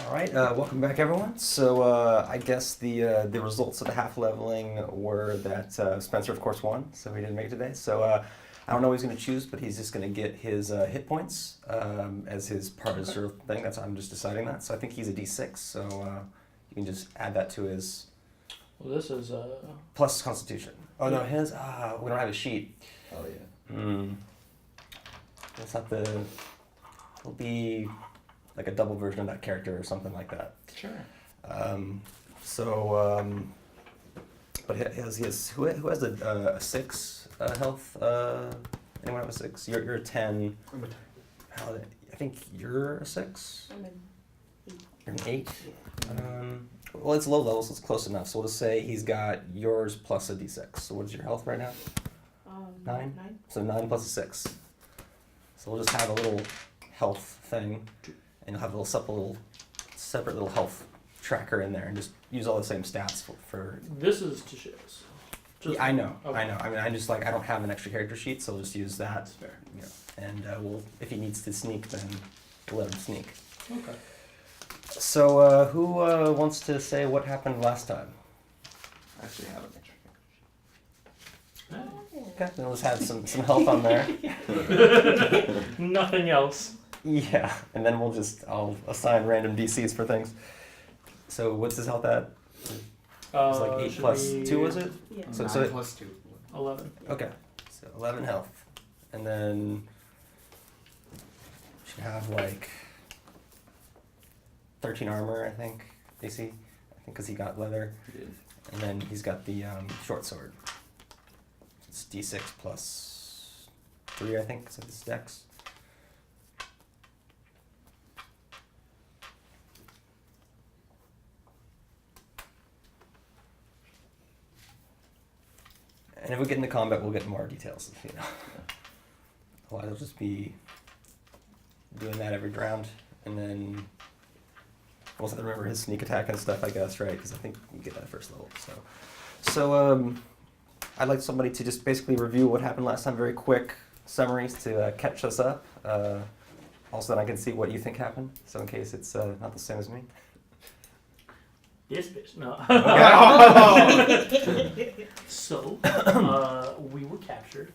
All right, welcome back, everyone. So I guess the results of the half leveling were that Spencer, of course, won, so he didn't make it today. So I don't know what he's going to choose, but he's just going to get his hit points as his part of sort of thing. I'm just deciding that. So I think he's a D6, so you can just add that to his. Well, this is plus Constitution. Oh no, his. We don't have a sheet. Oh yeah. That's not the. It'll be like a double version of that character or something like that. sure. But he has who has a 6 health? Anyone have a 6? You're a 10. I'm a 10. I think you're a 6. I'm an 8. You're an 8. Well, it's low level, so it's close enough. So we'll just say he's got yours plus a D6. So what is your health right now? 9. 9. So 9 plus a 6. So we'll just have a little health thing, and you'll have a little separate little health tracker in there, and just use all the same stats for This is to shows. Yeah, I know. Okay. I know. I mean, I don't have an extra character sheet, so we'll just use that. That's fair. You know, and we'll, if he needs to sneak, then we'll let him sneak. Okay. So, who wants to say what happened last time? I actually have an extra Okay, then let's have some health on there. Nothing else. Yeah, and then I'll assign random DCs for things. So what's his health at? It's like 8 plus 2, was it? Yeah. So 9 plus 2. 11. Okay, so 11 health, and then should have like 13 armor, I think. AC, I think, because he got leather, and then he's got the short sword. It's D6 plus 3, I think. So this dex. And if we get into combat, we'll get more details, you know. Otherwise, I'll just be doing that every round, and then we'll also remember his sneak attack and stuff, I guess, right? Because I think you get that at first level. So I'd like somebody to just basically review what happened last time, very quick summaries to catch us up. Also, then I can see what you think happened, so in case it's not the same as me. This bitch. No. Okay. So, we were captured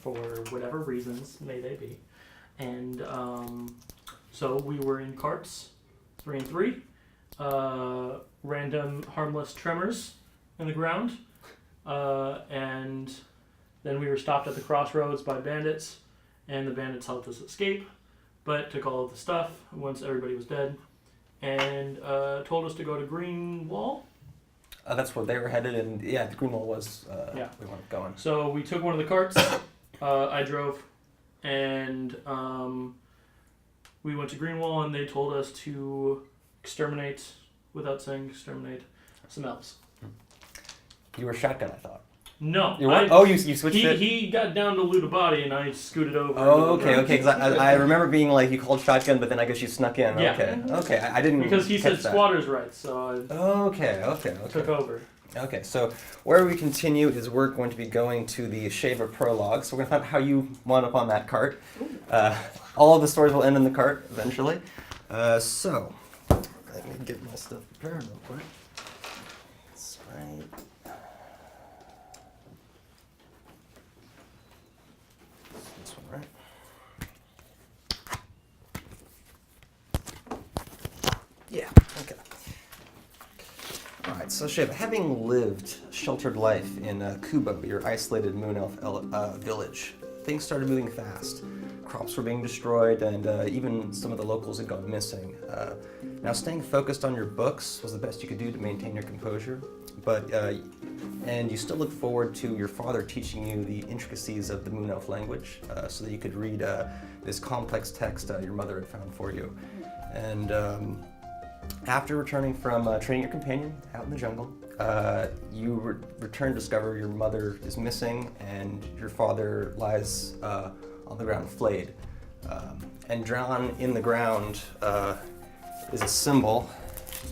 for whatever reasons may they be. And so we were in carts, 3 and 3. Random harmless tremors in the ground. And then we were stopped at the crossroads by bandits. And the bandits helped us escape, but took all of the stuff once everybody was dead. And told us to go to Greenwall. That's where they were headed, and yeah, the Greenwall was Yeah. we weren't going. So we took one of the carts. I drove, and we went to Greenwall, and they told us to exterminate, without saying exterminate, some elves. You were shotgun, I thought. No, You were? You switched it? He got down to loot a body, and I scooted over. Oh, okay. Because I remember being like, you called shotgun, but then I guess you snuck in. Yeah. Okay. I didn't. Because he said catch that. squatter's rights, so I Okay. took over. Okay, so where we continue is we're going to be going to the Shava prologue. So we're going to find out how you wound up on that cart. All of the stories will end in the cart eventually. So let me get my stuff prepared real quick. That's right. This one, right? Yeah, okay. Alright, so Shava, having lived a sheltered life in Kubo, your isolated moon elf village, things started moving fast. Crops were being destroyed, and even some of the locals had gone missing. Now, staying focused on your books was the best you could do to maintain your composure, and you still look forward to your father teaching you the intricacies of the moon elf language, so that you could read this complex text your mother had found for you. And after returning from training your companion out in the jungle, you return to discover your mother is missing and your father lies on the ground flayed. And drawn in the ground is a symbol.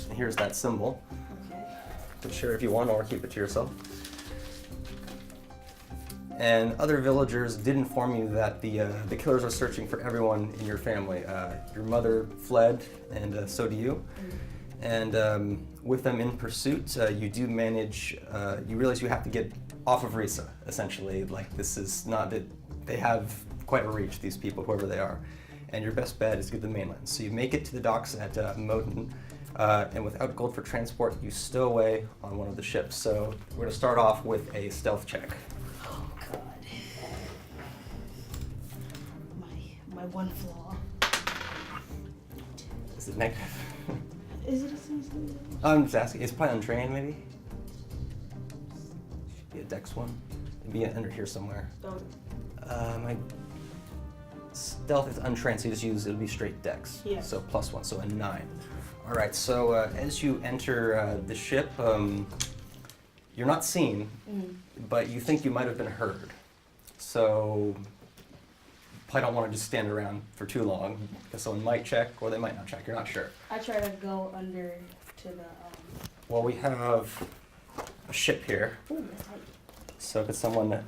And here's that symbol. Okay. You can share if you want or keep it to yourself. And other villagers did inform you that the killers are searching for everyone in your family. Your mother fled, and so do you. And with them in pursuit, you do manage. You realize you have to get off of Risa, essentially. Like, this is not that they have quite a reach, these people, whoever they are. And your best bet is to get to the mainland. So you make it to the docks at Moden, and without gold for transport, you stow away on one of the ships. So we're going to start off with a stealth check. Oh God. My one flaw. Is it negative? Is it a season? I'm just asking. It's probably untrained, maybe? Should be a dex one. It'd be under here somewhere. My stealth is untrained, so you just use, it'll be straight dex. Yeah. So +1, so a 9. All right, so as you enter the ship, you're not seen, but you think you might have been heard. So probably don't want to just stand around for too long, because someone might check, or they might not check, you're not sure. I try to go under to the. Well, we have a ship here, Ooh, that's tight. so could someone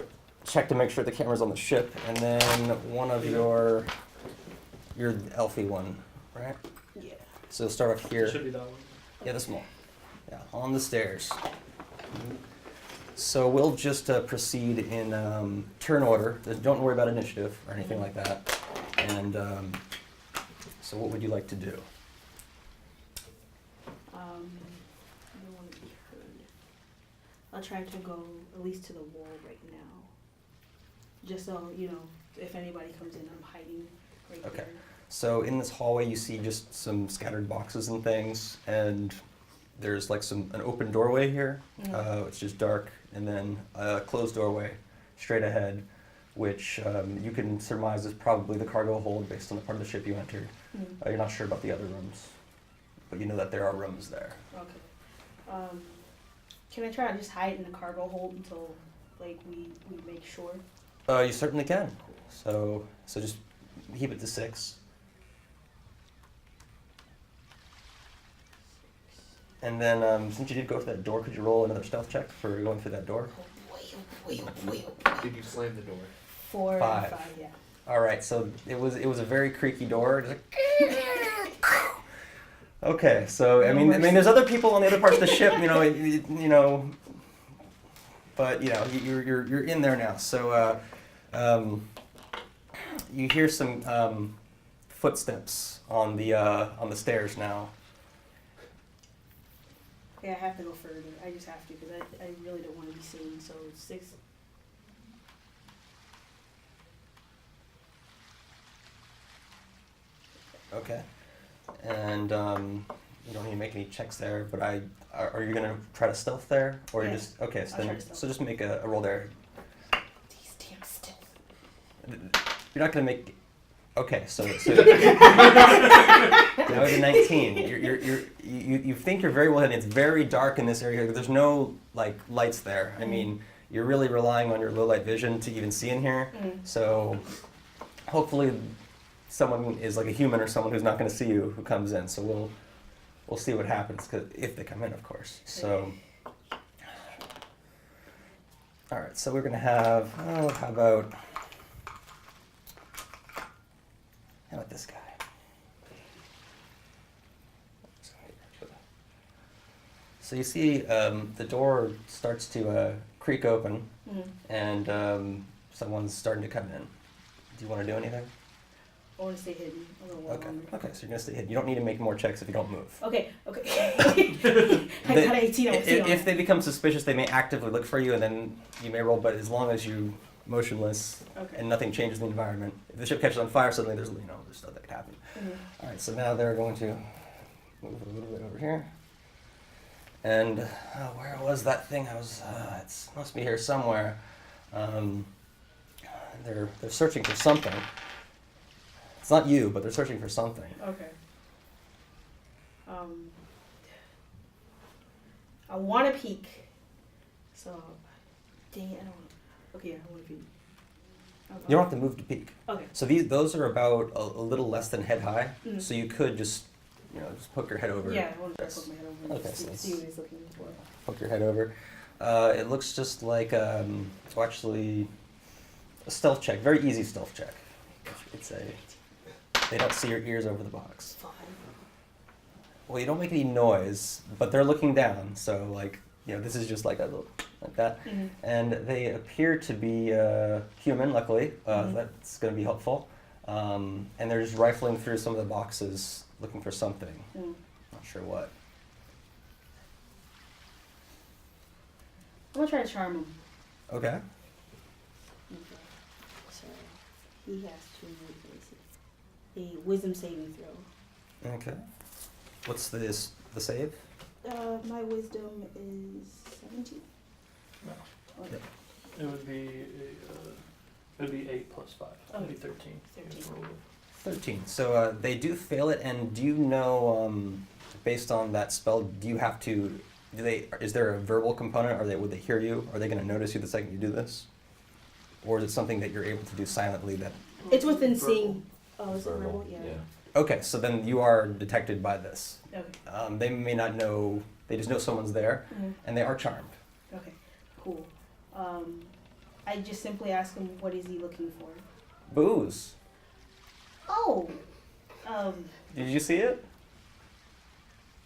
check to make sure the camera's on the ship, and then one of your elfie one, right? Yeah. So start off here. It should be that one. Yeah, this one. Yeah, on the stairs. So we'll just proceed in turn order. Don't worry about initiative or anything like that. And so what would you like to do? I don't want to be heard. I'll try to go at least to the wall right now. Just so, if anybody comes in, I'm hiding right Okay. there. So in this hallway, you see just some scattered boxes and things, and there's like an open doorway here. It's just dark, and then a closed doorway straight ahead, which you can surmise is probably the cargo hold based on the part of the ship you entered. You're not sure about the other rooms, but you know that there are rooms there. Okay. Can I try to just hide in the cargo hold until, we make sure? You certainly can. So just heap it to 6. And then, since you did go to that door, could you roll another stealth check for going through that door? Did you slam the door? 4 and 5. 5, yeah. All right. So it was a very creaky door. Just like, okay. So I mean, there's other people on the other parts of the ship. But you're in there now. So you hear some footsteps on the stairs now. Yeah, I have to go further. I just have to because I really don't want to be seen. So 6. Okay. And you don't need to make any checks there. But are you gonna try to stealth there, or Yeah. you just okay? So I'll try then to stealth. so just make a roll there. These damn stealth. You're not gonna make. Okay, so now with a 19, you think you're very well hidden. It's very dark in this area. There's no lights there. I mean, you're really relying on your low light vision to even see in here. So hopefully, someone is like a human or someone who's not going to see you who comes in. So we'll see what happens if they come in, of course. So all right, so we're gonna have how about this guy? So you see the door starts to creak open, and someone's starting to come in. Do you want to do anything? I want to stay hidden a little while longer. Okay, so you're going to stay hidden. You don't need to make more checks if you don't move. Okay. I got 18. If they become suspicious, they may actively look for you, and then you may roll, but as long as you motionless and nothing changes in the environment. If the ship catches on fire, suddenly there's stuff that could happen. All right, so now they're going to move a little bit over here. And where was that thing? It must be here somewhere. They're searching for something. It's not you, but they're searching for something. Okay. I want to peek. So, dang it, I don't. Okay, I want to peek. You don't have to move to peek. Okay. So those are about a little less than head high. So you could just poke your head over. Yeah, I want to poke my head over. Okay, see what he's looking for. Poke your head over. It looks just like actually, A stealth check, very easy stealth check. It's a. They don't see your ears over the box. Fine. Well, you don't make any noise, but they're looking down, so like, this is just like a little, like that. Mm-hmm. And they appear to be human, luckily. That's going to be helpful. And they're just rifling through some of the boxes, looking for something. Not sure what. I'm gonna try to charm him. Okay. Okay. So he has to make a wisdom saving throw. Okay. What's the save? My wisdom is 17. No. Or- Yep. It would be 8 plus 5. It would be 13. 13. 13. So they do fail it, and do you know, based on that spell, do you have to? Is there a verbal component? Would they hear you? Are they going to notice you the second you do this, or is it something that you're able to do silently? That. It's within Verbal. seeing. Oh, is it verbal? Yeah. Okay, so then you are detected by this. Okay. They may not know. They just know someone's there, and they are charmed. Okay. Cool. I just simply ask him, what is he looking for? Booze. Oh. Did you see it?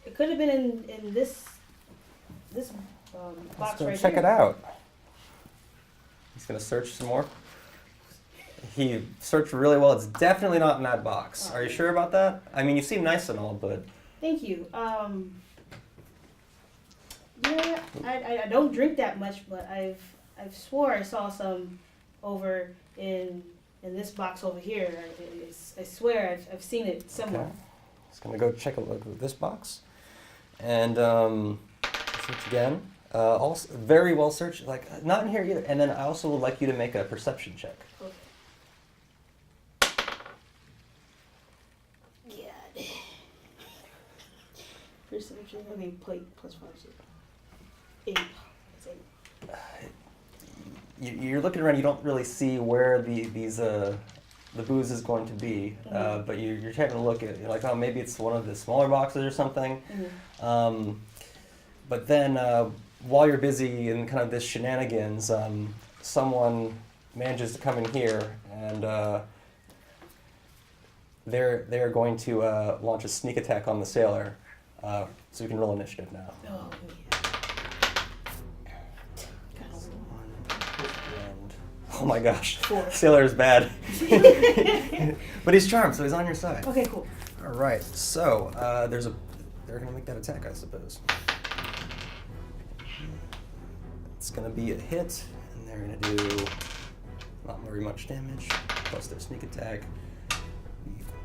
It could have been in this Let's box go right check here. it out. He's gonna search some more. He searched really well. It's definitely not in that box. Are you sure about that? I mean, you seem nice and all, but Thank you. Yeah, I don't drink that much, but I've swore I saw some over in this box over here. I swear I've seen it somewhere. okay. He's gonna go check a look at this box, and search again. Also, very well searched. Like not in here either. And then I also would like you to make a perception check. Okay. God. Perception. Okay, plate plus 5. So 8. That's 8. You're looking around. You don't really see where the booze is going to be, but you're taking a look at it. You're like, oh, maybe it's one of the smaller boxes or something. But then, while you're busy in kind of this shenanigans, someone manages to come in here, and they're going to launch a sneak attack on the sailor. So you can roll initiative now. Oh, yeah. Oh my gosh, 4. sailor is bad. But he's charmed, so he's on your side. Okay, cool. All right, so they're gonna make that attack, I suppose. It's gonna be a hit, and they're gonna do not very much damage, plus their sneak attack,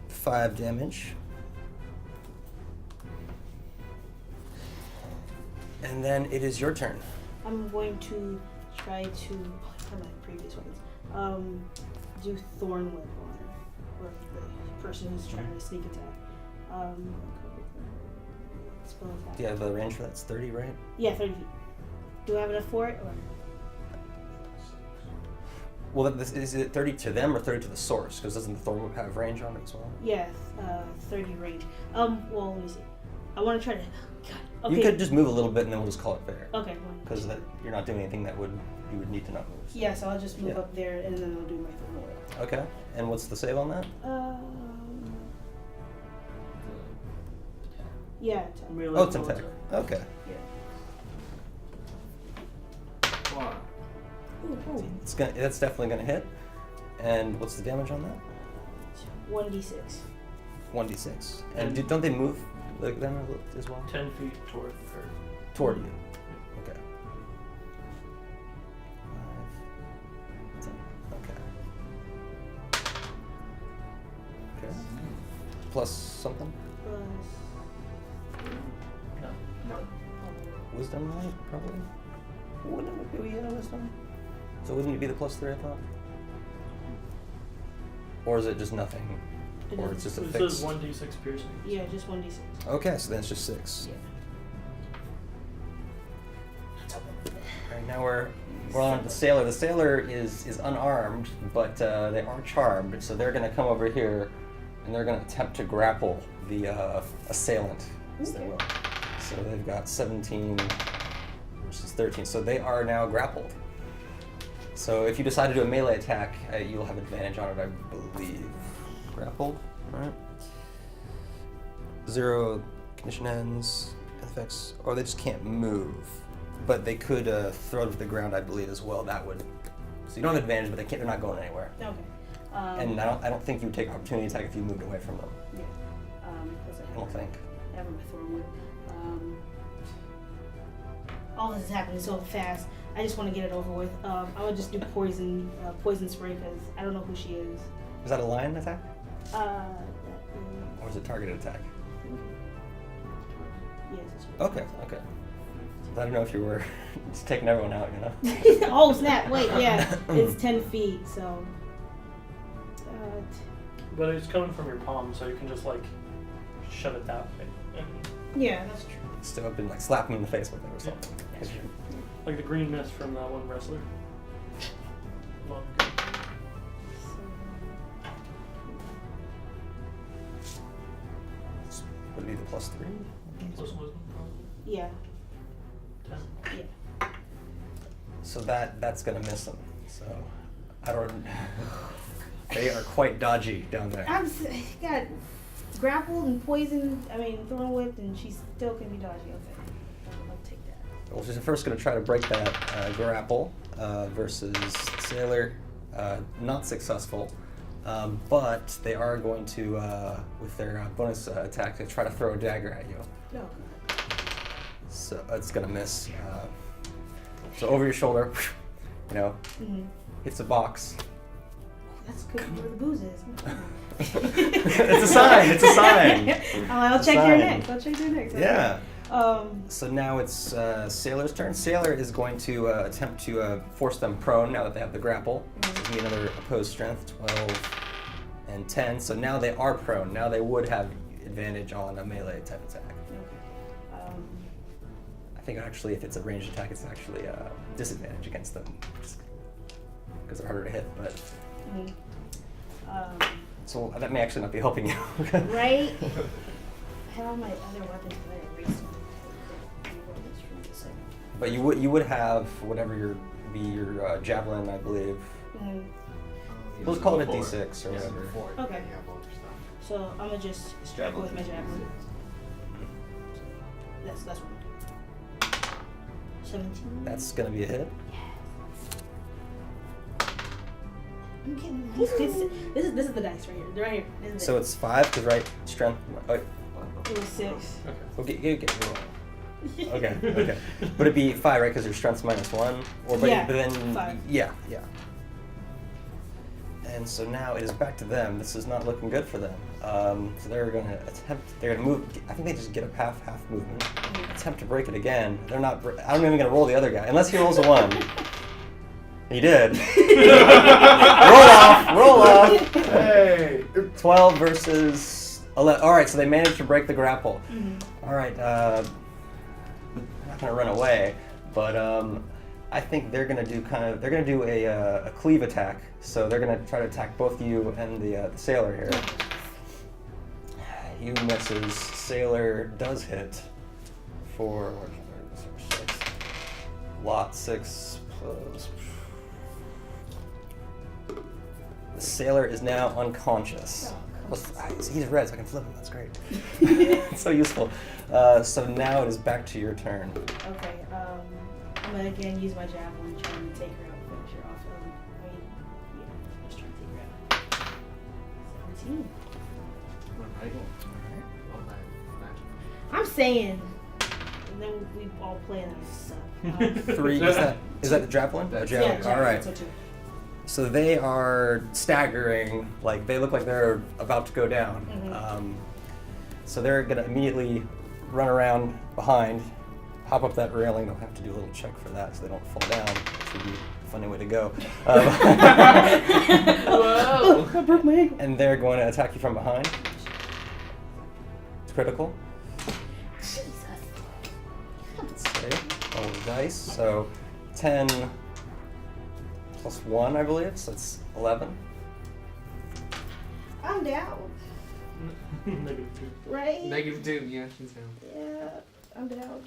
5 damage. And then it is your turn. I'm going to try to my previous ones. Do thorn whip on her, or the person who's trying to sneak attack. Spell attack. Do you have a range for that? It's 30, right? Yeah, 30 feet. Do I have enough for it? Or? Well, is it 30 to them or 30 to the source? Because doesn't the thorn whip have range on it as well? Yeah, 30 range. Well, let me see. I want to try to. God. Okay. You could just move a little bit, and then we'll just call it fair. Okay. Because you're not doing anything that you would need to not move. So. Yeah, so I'll just move up there, and then I'll do my thorn whip. Okay. And what's the save on that? Yeah. 10. Oh, it's an attack. Okay. Yeah. Ooh. That's definitely gonna hit. And what's the damage on that? 1d6. 1d6. And don't they move like them as well? 10 feet toward her. Toward you. Okay. 5, 10. Okay. Okay. Plus something? Plus. No. Wisdom, right? Probably. Wouldn't it be wisdom? So wouldn't it be the +3, I thought? Or is it just nothing? Or it's just a It fixed? says 1d6 piercing. Yeah, just 1d6. Okay, so then it's just 6. Yeah. Alright, now we're on the sailor. The sailor is unarmed, but they are charmed, so they're going to come over here and they're going to attempt to grapple the assailant, as they will. So they've got 17 versus 13, so they are now grappled. So if you decide to do a melee attack, you'll have advantage on it, I believe. Grapple, right? 0 condition ends, effects, or they just can't move. But they could throw it to the ground, I believe, as well. That would. So you don't have advantage, but they're not going anywhere. Okay. And I don't think you would take opportunity attack if you moved away from them. Yeah. I don't think. I have my throwing. All this is happening so fast. I just want to get it over with. I would just do poison spray because I don't know who she is. Is that a lion attack? That Or is it targeted attack? yes, it's Okay. I don't know if you were just taking everyone out, Oh snap! Wait, yeah, it's 10 feet, so. But it's coming from your palm, so you can just like shove it that way. And, Yeah, that's true. Step up and like slap him in the face with it or something. That's true. like the green mist from that one wrestler. Long ago. Would it be the +3? Plus wisdom, Yeah. 10. Yeah. So that's gonna miss them. So I don't. They are quite dodgy down there. Got grappled and poisoned. I mean, thrown whipped, and she still can be dodgy. Okay, I'll take that. Well, she's first going to try to break that grapple versus Sailor. Not successful, but they are going to, with their bonus attack, to try to throw a dagger at you. No. So it's going to miss. So over your shoulder, Mm-hmm. hits a box. That's good where the booze is. It's a sign. It's a sign. I'll check your next. I'll check your next. Okay. Yeah. Um. So now it's Sailor's turn. Sailor is going to attempt to force them prone now that they have the grapple. So it's going to be another opposed strength, 12 and 10. So now they are prone. Now they would have advantage on a melee type attack. Okay. I think actually if it's a ranged attack, it's actually a disadvantage against them. Because they're harder to hit, but... Mm-hmm. So that may actually not be helping you. Right? I had all my other weapons, but I erased them. But you would have whatever your javelin, I believe. Mm-hmm. We'll just call it a D6 or whatever. Okay. So I'm gonna just strike with my javelin. That's what I'm doing. 17. That's gonna be a hit. I'm kidding. This is the dice right here. They're right here. This is So it. it's 5, because right, strength. Oh, It was 6. okay. Would it be 5, right? Because your strength's -1, or but, Yeah, but then 5. Yeah. And so now it is back to them. This is not looking good for them. So they're going to attempt. They're going to move. I think they just get a half movement. Attempt to break it again. They're not. I'm even going to roll the other guy unless he rolls a 1. He did. Roll off. Hey! 12 versus 11. All right, so they managed to break the grapple. Mm-hmm. All right, I'm not gonna run away, but I think they're gonna do a cleave attack. So they're gonna try to attack both you and the sailor here. You misses. Sailor does hit for lot 6 plus. The sailor is now unconscious. He's red, so I can flip him. That's great. It's so useful. So now it is back to your turn. Okay. I'm gonna again use my javelin, trying to take her out, finish her off. Just trying to take her out. 17. I'm saying. And then we all play that stuff. 3. Is that the javelin? That's- Javelin. Yeah, All right. so 2. So they are staggering, like they look like they're about to go down. Mhm. So they're gonna immediately run around behind, hop up that railing. They'll have to do a little check for that so they don't fall down, which would be a funny way to go. Whoa! I broke my ankle. And they're going to attack you from behind. It's critical. Jesus. Let's say, roll the dice. So 10 plus 1, I believe, so it's 11. I'm down. -2. Right? -2, yeah, she's down. Yeah, I'm down.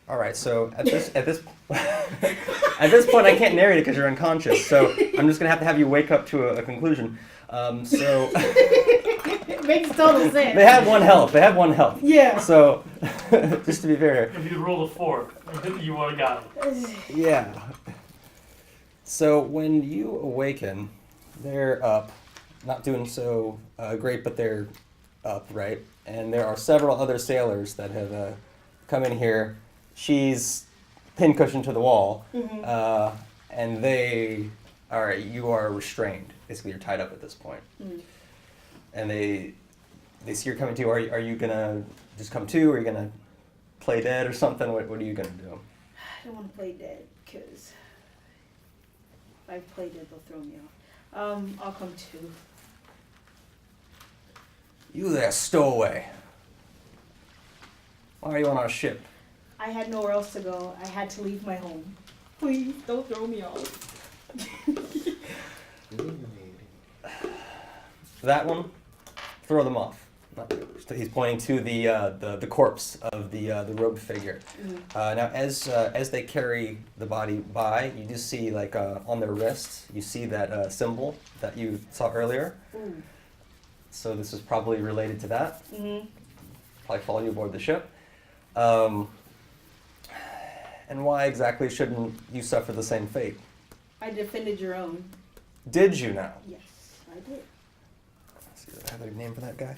All right. So at this at this point, I can't narrate it because you're unconscious. So I'm just gonna have you wake up to a conclusion. So It makes total sense. they have 1 health. Yeah. So just to be fair. If you rolled a 4, you would have got it. Yeah. So when you awaken, they're up, not doing so great, but they're up, right? And there are several other sailors that have come in here. She's pincushioned to the wall, and they, all right, you are restrained. Basically, you're tied up at this point. And they see you're coming to. Are you gonna just come to? Or are you gonna play dead or something? What are you gonna do? I don't want to play dead because if I play dead, they'll throw me off. I'll come to. You there, stowaway. Why are you on our ship? I had nowhere else to go. I had to leave my home. Please don't throw me off. That one, throw them off. He's pointing to the corpse of the robed figure. Now, as they carry the body by, you do see like on their wrists, you see that symbol that you saw earlier. So this is probably related to that. Probably follow you aboard the ship. And why exactly shouldn't you suffer the same fate? I defended your own. Did you now? Yes, I did. Let's see, do I have a name for that guy?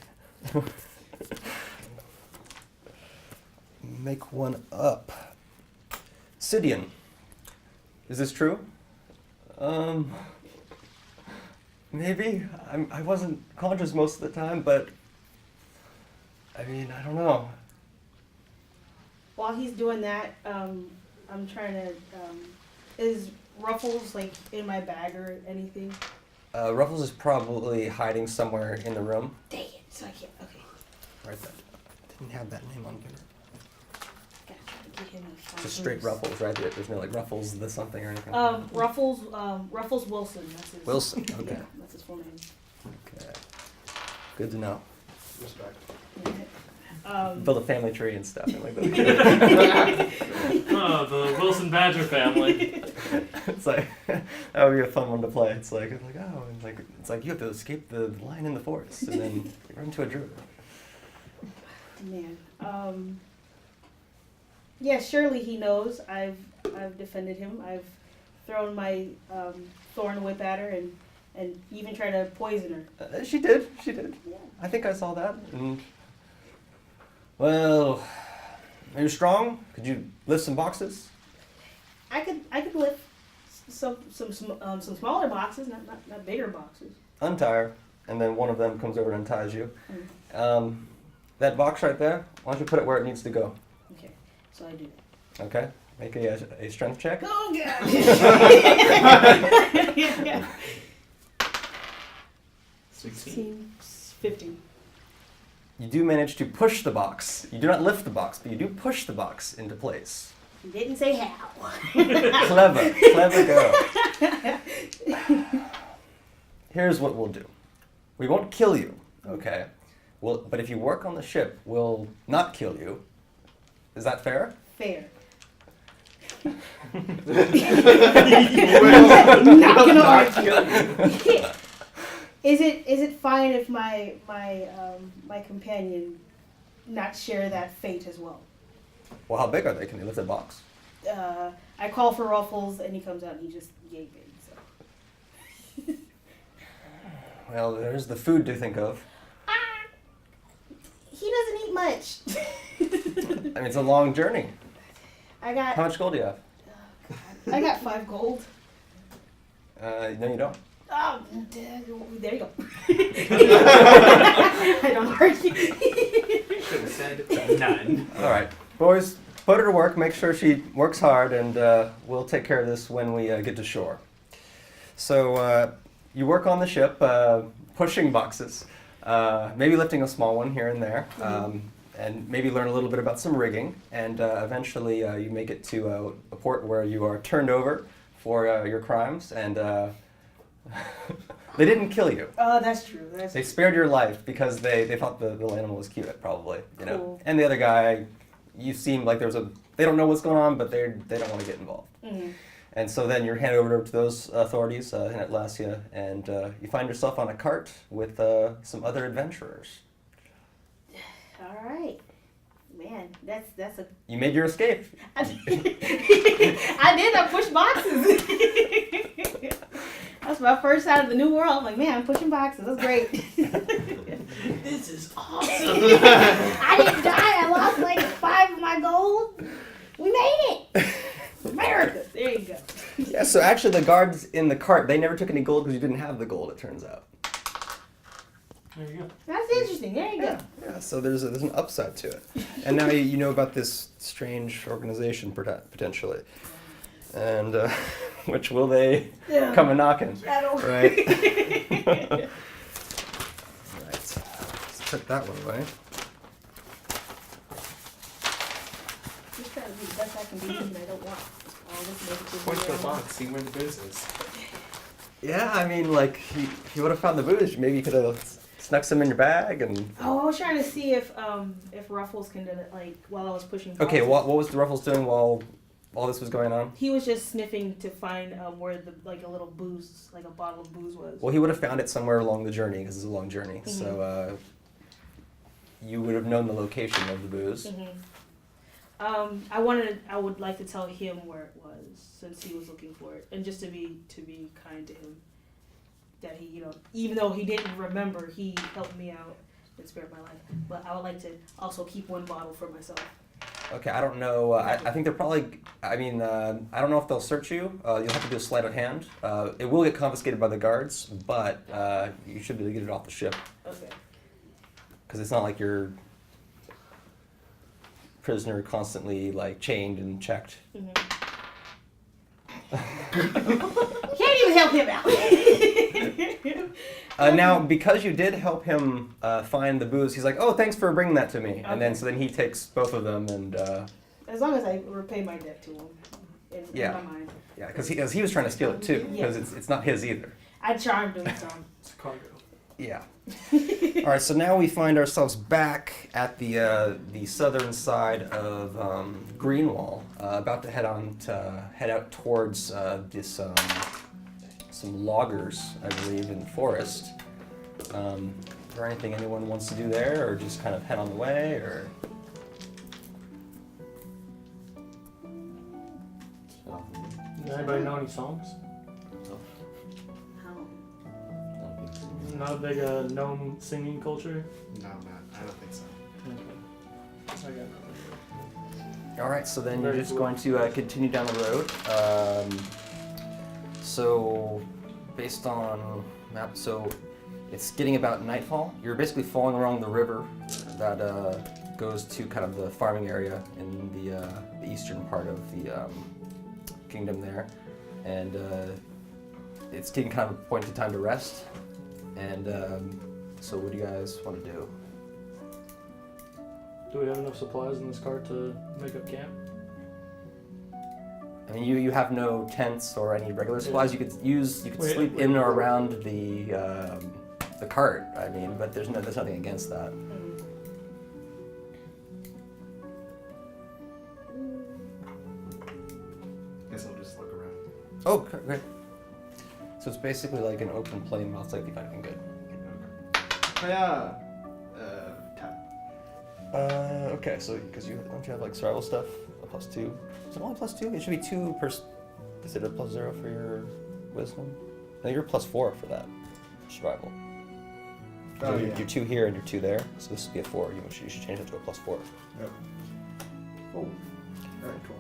Make one up. Sidian. Is this true? Maybe. I wasn't conscious most of the time, but I mean, I don't know. While he's doing that, I'm trying to. Is Ruffles like in my bag or anything? Ruffles is probably hiding somewhere in the room. Dang it! So I can't. Okay. Right there. Didn't have that name on here. Gotta try to get him to find Just straight his- Ruffles, right? There's no like Ruffles the something or anything. Ruffles Wilson. That's his. Wilson. Okay. Yeah, that's his full name. Okay. Good to know. Respect. Build a family tree and stuff. And like that. Oh, the Wilson Badger family. It's like that would be a fun one to play. It's like oh, and it's like you have to escape the lion in the forest, and then you run to a druid. Man. Yeah, surely he knows. I've defended him. I've thrown my thorn whip at her and even tried to poison her. She did. Yeah. I think I saw that. And well, are you strong? Could you lift some boxes? I could lift some smaller boxes, not bigger boxes. Untie her, and then one of them comes over and unties you. That box right there, why don't you put it where it needs to go? Okay, so I do that. Okay, make a strength check. Oh god! 16, 15. You do manage to push the box. You do not lift the box, but you do push the box into place. You didn't say how. Clever girl. Here's what we'll do. We won't kill you, okay? But if you work on the ship, we'll not kill you. Is that fair? Fair. Not gonna argue. Is it fine if my companion not share that fate as well? Well, how big are they? Can they lift a box? I call for Ruffles and he comes out and he just yay big. So. Well, there's the food to think of. He doesn't eat much. I mean, it's a long journey. I got How much gold do you have? 5 gold. No, you don't. Oh, there you go. I don't argue. Should have said none. All right, boys, put her to work. Make sure she works hard, and we'll take care of this when we get to shore. So you work on the ship, pushing boxes, maybe lifting a small one here and there, and maybe learn a little bit about some rigging, and eventually you make it to a port where you are turned over for your crimes, and they didn't kill you. Oh, that's true. They spared your life because they thought the little animal was cute, probably, you know. Cool. And the other guy you seem like they don't know what's going on, but they don't want to get involved. Mm-hmm. And so then you're handed over to those authorities in Atlasia, and you find yourself on a cart with some other adventurers. All right. Man, that's a. You made your escape. I did. I pushed boxes. That's my first side of the new world. I'm like, man, I'm pushing boxes. That's great. This is awesome. I didn't die. I lost like 5 of my gold. We made it. America. There you go. Yeah, so actually the guards in the cart, they never took any gold because you didn't have the gold, it turns out. There you go. That's interesting. There you go. Yeah, so there's an upside to it. And now you know about this strange organization potentially. And which will they come a knocking? Right? Right. Let's put that one away. Just trying to be the best I can be, but I don't want all this negativity. Point to the around. box, see where the booze is. Yeah, I mean, like, if you would have found the booze, maybe you could have snuck some in your bag and... Oh, I was trying to see if Ruffles can do it, like, while I was pushing boxes. Okay, what was the Ruffles doing while all this was going on? He was just sniffing to find where the a little booze, like a bottle of booze was. Well, he would have found it somewhere along the journey, because it's a long journey. Mm-hmm. So, you would have known the location of the booze. Mm-hmm. I would like to tell him where it was, since he was looking for it, and just to be kind to him. That he, even though he didn't remember, he helped me out and spared my life. But I would like to also keep 1 bottle for myself. Okay, I don't know. I think they're probably... I mean, I don't know if they'll search you. You'll have to do a sleight of hand. It will get confiscated by the guards, but you should be able to get it off the ship. Okay. Because it's not like you're prisoner constantly, like, chained and checked. Mm-hmm. Can't even help him out. Now, because you did help him find the booze, he's like, "Oh, thanks for bringing that to me." And then, so then he takes both of them, and as long as I repay my debt to him, in my mind. Yeah, because he was trying to steal it too, because it's not his either. I charmed him some. It's cargo. Yeah. All right, so now we find ourselves back at the southern side of Greenwall, about to head out towards this some loggers, I believe, in the forest. Is there anything anyone wants to do there, or just kind of head on the way, or? Does anybody know any songs? Not a big gnome singing culture? No, I don't think so. Okay. I got nothing. All right, so then Very you're just cool. going to continue down the road. So, based on map, so it's getting about nightfall. You're basically following along the river that goes to kind of the farming area in the eastern part of the kingdom there, and it's getting kind of appointed time to rest. And so, what do you guys want to do? Do we have enough supplies in this cart to make up camp? I mean, you have no tents or any regular supplies. You could sleep wait. in or around the cart. I mean, but there's nothing against that. Guess I'll just look around. Oh, great. So it's basically like an open plain. Well, it's like if anything good. Oh yeah. Tap. Okay. So because don't you have like survival stuff? A +2. Is it only +2? It should be 2 per. Is it a +0 for your wisdom? No, you're +4 for that survival. Oh, you're, yeah. you're 2 here and you're 2 there, so this would be a 4. You should change it to a +4. Yep. Oh. Alright, cool.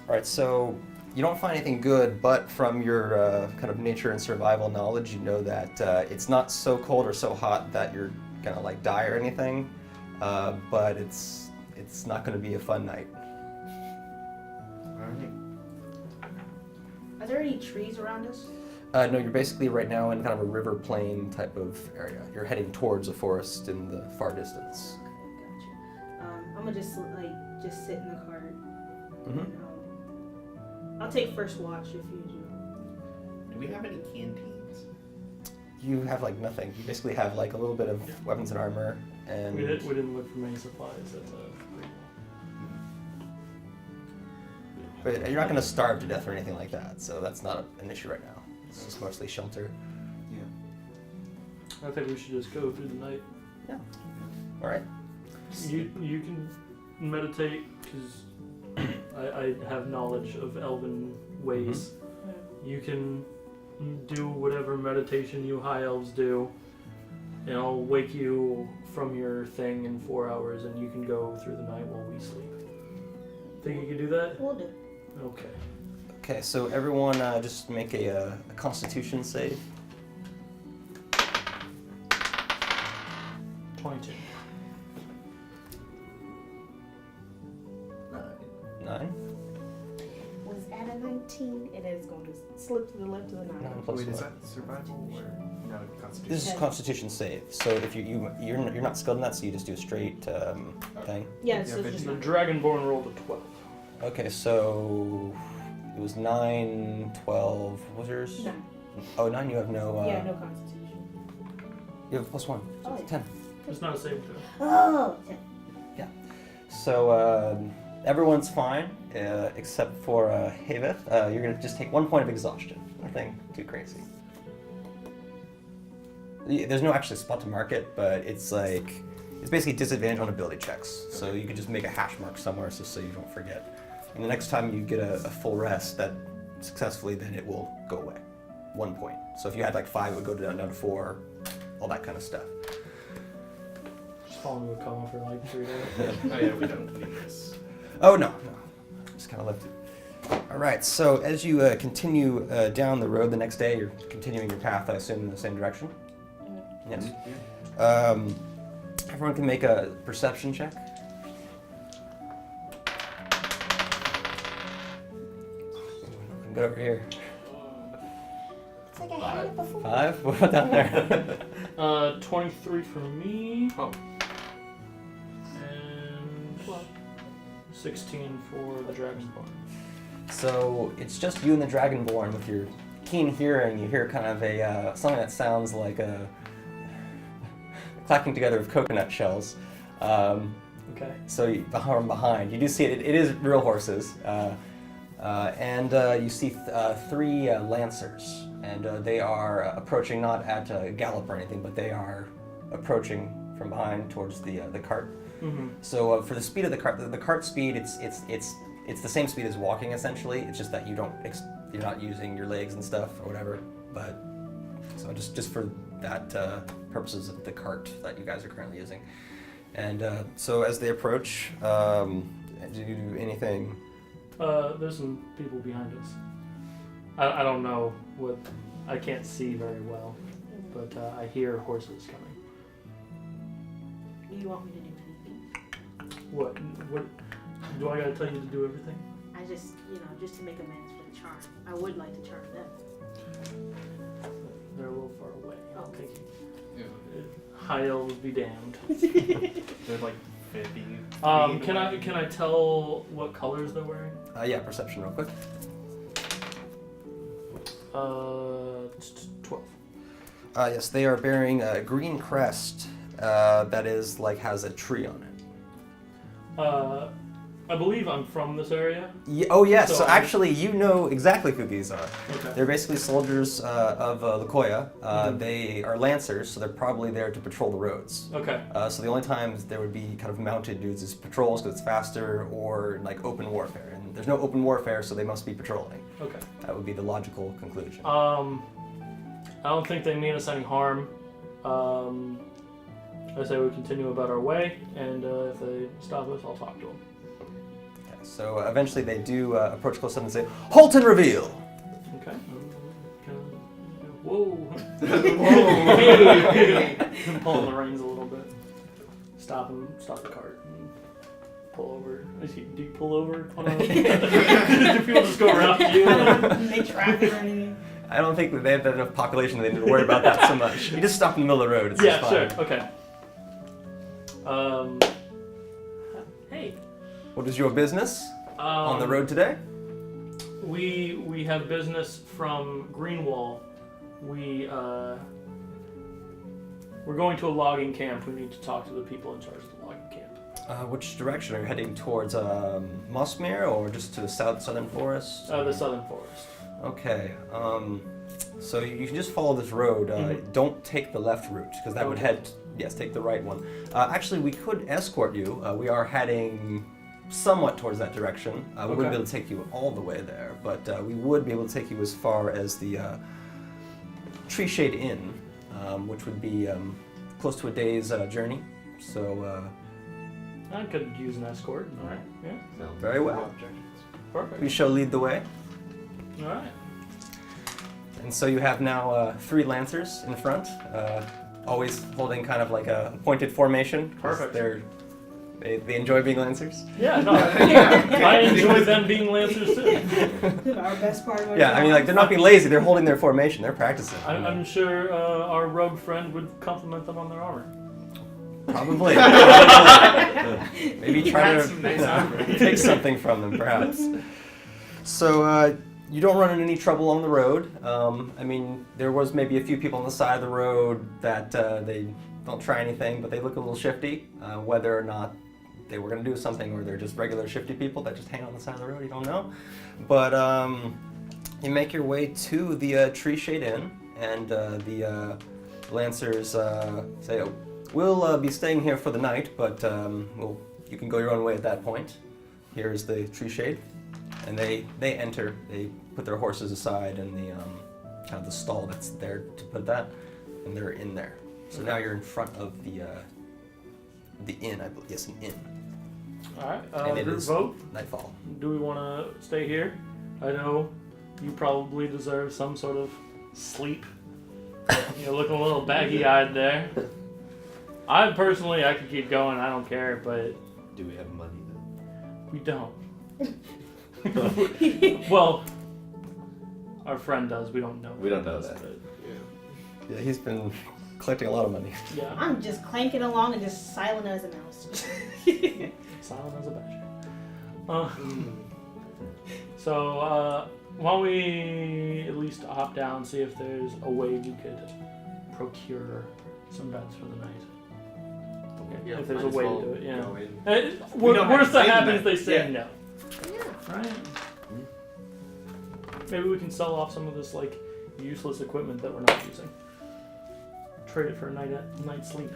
All right, so you don't find anything good, but from your kind of nature and survival knowledge, you know that it's not so cold or so hot that you're gonna like die or anything, but it's not gonna be a fun night. Alright. Are there any trees around us? No, you're basically right now in kind of a river plain type of area. You're heading towards a forest in the far distance. Okay, gotcha. I'm gonna just sit in the cart. Mm-hmm. And, I'll take first watch if you do. Do we have any canteens? You have like nothing. You basically have like a little bit of weapons and armor, And We didn't look for many supplies at but you're not going to starve to death or anything like that, so that's not an issue right now. It's just mostly shelter. I think we should just go through the night. Yeah. All right. You can meditate because I have knowledge of elven ways. You can do whatever meditation you high elves do, and I'll wake you from your thing in 4 hours, and you can go through the night while we sleep. Think you can do that? We'll do. Okay. Okay, so everyone just make a Constitution save. 22. 9. Was at a 19, and it's going to slip to the left of the 9. 9 plus Wait, is 1. that survival or no constitution? This is Constitution save. So if you're not skilled in that, so you just do a straight thing. Yeah, so Yeah, it's just The 9. Dragonborn rolled a 12. Okay, so it was 9, 12. What was yours? 9. Oh, 9. You have no. Yeah, no constitution. You have +1. So Oh, it's 10. It's not a saving throw. Oh, 10. So everyone's fine except for Heiveth. You're gonna just take 1 point of exhaustion. Nothing too crazy. There's no actually spot to mark it, but it's basically disadvantage on ability checks. So you can just make a hash mark somewhere so you don't forget. And the next time you get a full rest that successfully, then it will go away. 1 point. So if you had 5, it would go down to 4. All that kind of stuff. Just fall into a coma for 3 days. Oh yeah, we don't need this. Oh, no. Just kind of left it. All right, so as you continue down the road the next day, you're continuing your path, I assume, in the same direction? Yes. Everyone can make a perception check. Go over here. It's like I had it before. 5? What about down there? 23 for me. Oh. And 12. 16 for the Dragonborn. So it's just you and the Dragonborn with your keen hearing. You hear kind of something that sounds like a clacking together of coconut shells. Okay. So from behind, you do see it. It is real horses, and you see 3 lancers, and they are approaching not at a gallop or anything, but they are approaching from behind towards the cart. Mm-hmm. So for the speed of the cart speed, it's the same speed as walking essentially. It's just that you're not using your legs and stuff or whatever. But so just for that purposes of the cart that you guys are currently using. And so as they approach, do you do anything? There's some people behind us. I don't know what. I can't see very well, but I hear horses coming. Do you want me to do anything? What do I gotta tell you to do everything? I just, just to make amends for the charm. I would like to charm them. They're a little far away. Oh. Thank you. Yeah. High elves be damned. They're 50. Can I tell what colors they're wearing? Yeah, perception real quick. 12. Yes, they are bearing a green crest that is has a tree on it. I believe I'm from this area. Yeah, oh yes, so So- actually you know exactly who these are. Okay. They're basically soldiers of Lakoya. Mhm. They are lancers, so they're probably there to patrol the roads. Okay. So the only times there would be kind of mounted dudes is patrols because it's faster, or open warfare. And there's no open warfare, so they must be patrolling. Okay. That would be the logical conclusion. I don't think they mean us any harm. I say we continue about our way, and if they stop us, I'll talk to them. Okay, so eventually they do approach close up and say, "Halt and reveal!" Okay. Whoa. Whoa. Hey. Pulling the reins a little bit. Stop the cart. And pull over. Do you pull over? Do people just go around you? They traffic or anything. I don't think that they have enough population that they need to worry about that so much. You just stop in the middle of the road, it's Yeah, just fine. sure. Okay. Hey. What is your business on the road today? We have business from Greenwall. We're going to a logging camp. We need to talk to the people in charge of the logging camp. Which direction? Are you heading towards Mossmere or just to the southern forest? The southern forest. Okay. So you can just follow this road. Don't take the left route because that would head. Yes, take the right one. Actually, we could escort you. We are heading somewhat towards that direction. We wouldn't be able to take you all the way there, but we would be able to take you as far as the Tree Shade Inn, which would be close to a day's journey. So. I could use an escort. All right. Yeah. Very well. No objections. Perfect. We shall lead the way. All right. And so you have now 3 lancers in front, always holding kind of like a pointed formation. 'Cause Perfect. They enjoy being lancers. Yeah, no. I enjoy them being lancers too. Our best part of our Yeah, job. I mean, like they're not being lazy. They're holding their formation. They're practicing. I'm sure our rogue friend would compliment them on their armor. Probably. Maybe try That's some nice armor. to take something from them, perhaps. So you don't run into any trouble on the road. I mean, there was maybe a few people on the side of the road that they don't try anything, but they look a little shifty. Whether or not they were going to do something or they're just regular shifty people that just hang on the side of the road, you don't know. But you make your way to the Tree Shade Inn, and the Lancers say, oh, we'll be staying here for the night, but you can go your own way at that point. Here's the Tree Shade. And they enter, they put their horses aside in the kind of the stall that's there to put that, and they're in there. So now you're in front of the inn, I believe. Yes, an inn. All right. And it Group is vote. nightfall. Do we want to stay here? I know you probably deserve some sort of sleep. You're looking a little baggy-eyed there. I could keep going. I don't care, but Do we have money then? we don't. Well, our friend does. We don't know. We don't know does, that. but Yeah, he's been collecting a lot of money. yeah. I'm just clanking along and just silent as a mouse. Silent as a badger. So, why don't we at least hop down, see if there's a way we could procure some beds for the night. Yeah, if there's might a as way well to do it, yeah. go in. Worst that say happens, that. they say Yeah. no. Right? Maybe we can sell off some of this like useless equipment that we're not using. Trade it for a night's sleep.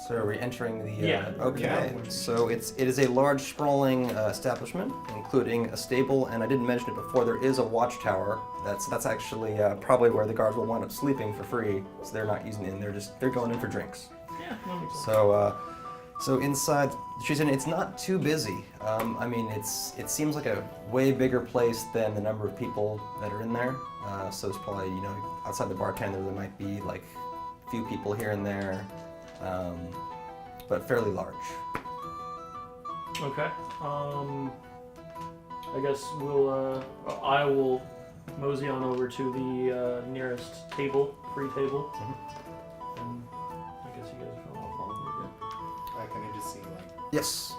So are we entering the? Yeah. Okay. Yeah. So it is a large, sprawling establishment, including a stable, and I didn't mention it before. There is a watchtower. That's actually probably where the guards will wind up sleeping for free. So they're not using it. They're going in for drinks. Yeah, that makes sense. So inside, it's not too busy. I mean, it seems like a way bigger place than the number of people that are in there. So it's probably, outside the bartender, there might be like a few people here and there, but fairly large. Okay. I guess I will mosey on over to the nearest table, free table. And I guess you guys will all follow me. Can I just see like Yes.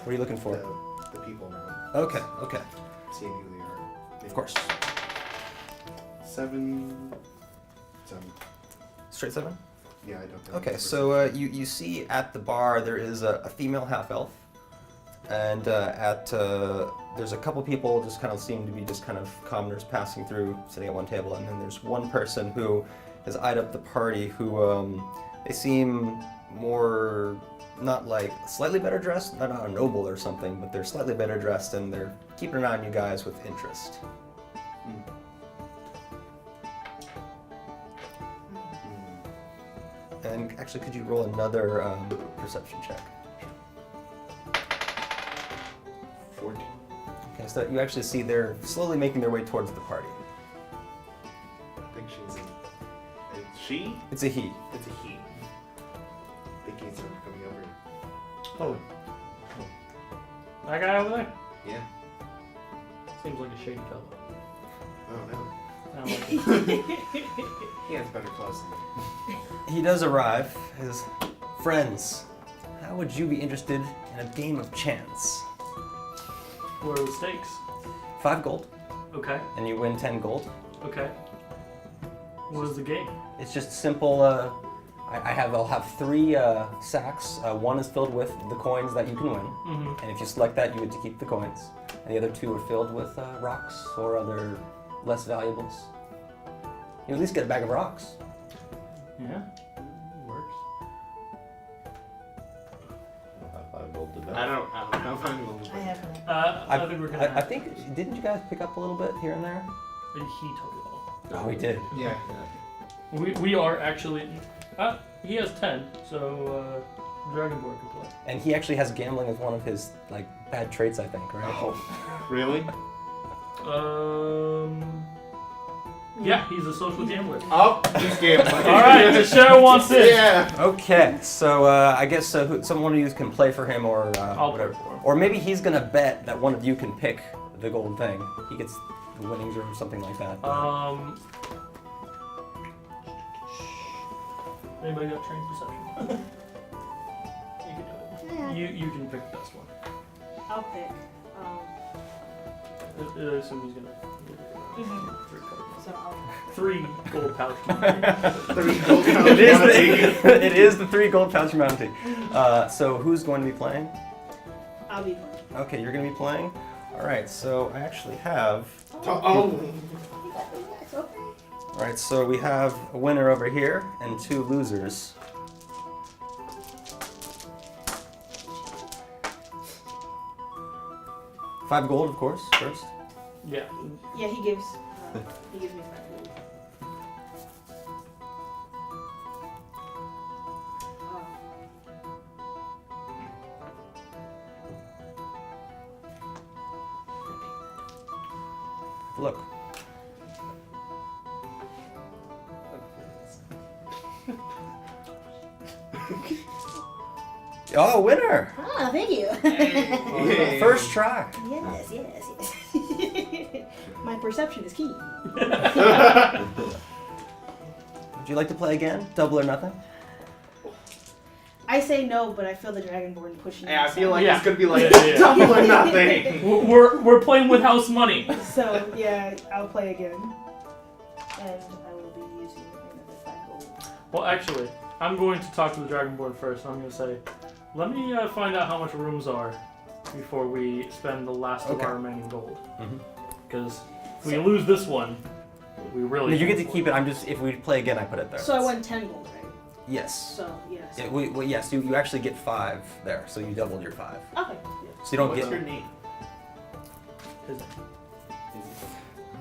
What are you looking for? the people around, Okay. seeing who they are. Of course. 7. Straight 7? Yeah, I don't think. Okay, so you see at the bar there is a female half-elf, and there's a couple people just kind of seem to be just kind of commoners passing through, sitting at one table, and then there's one person who has eyed up the party who they seem more, not like slightly better dressed, not a noble or something, but they're slightly better dressed and they're keeping an eye on you guys with interest. And actually, could you roll another perception check? 14. Okay, so you actually see they're slowly making their way towards the party. I think she's a she. It's a he. It's a he. I think he's coming over. Oh. That guy over there? Yeah. Seems like a shady fellow. Oh no. I don't like it. He has better clothes than me. He does arrive. His friends, how would you be interested in a game of chance? What are the stakes? 5 gold, Okay. and you win 10 gold. Okay. What is the game? It's just simple. I'll have 3 sacks. One is filled with the coins that you can win, Mm-hmm. and if you select that, you get to keep the coins. And the other 2 are filled with rocks or other less valuables. You at least get a bag of rocks. Yeah. Works. I rolled the I don't know if I'm going I have one. I think we're gonna. I think didn't you guys pick up a little bit here and there? He took it all. Oh, we did. Yeah. We are actually. He has 10, so Dragonborn can play. And he actually has gambling as one of his bad traits, I think, right? Oh, really? Yeah, he's a social gambler. Oh, he's gambling. All right, the show wants it. Yeah. Okay, so I guess someone of you can play for him, or I'll play whatever. for him. Or maybe he's gonna bet that one of you can pick the gold thing. He gets the winnings or something like that. Anybody got trained perception? You can do Yeah. it. You can pick the best one. I'll pick. I assume he's gonna. Mhm. 3 cards. So I'll. 3 gold pouch. 3 gold pounds. It is the 3 gold pouch mounty. So who's going to be playing? I'll be playing. Okay, you're going to be playing. All right. So I actually have. Oh. All right. So we have a winner over here and 2 losers. $5 gold, of course. First. Yeah. Yeah, he gives me 5 gold. Look. Oh, winner! Ah, thank you. Hey. First try. Yes, yes, yes. My perception is key. Would you like to play again? Double or nothing? I say no, but I feel the Dragonborn pushing. Yeah, I feel like Yeah. it's gonna be like Yeah. double or nothing. We're playing with house money. So yeah, I'll play again, and I will be using another 5 gold. Well, actually, I'm going to talk to the Dragonborn first. I'm going to say, let me find out how much rooms are before we spend the last of Okay. our remaining gold. Mhm. Because if we lose this one, we really. No, you get to can't keep it. I'm just if we play again, I put it there. So I won 10 gold, right? Yes. So yes. Yes. You actually get 5 there, so you doubled your 5. Okay. So you don't What's get. your name? His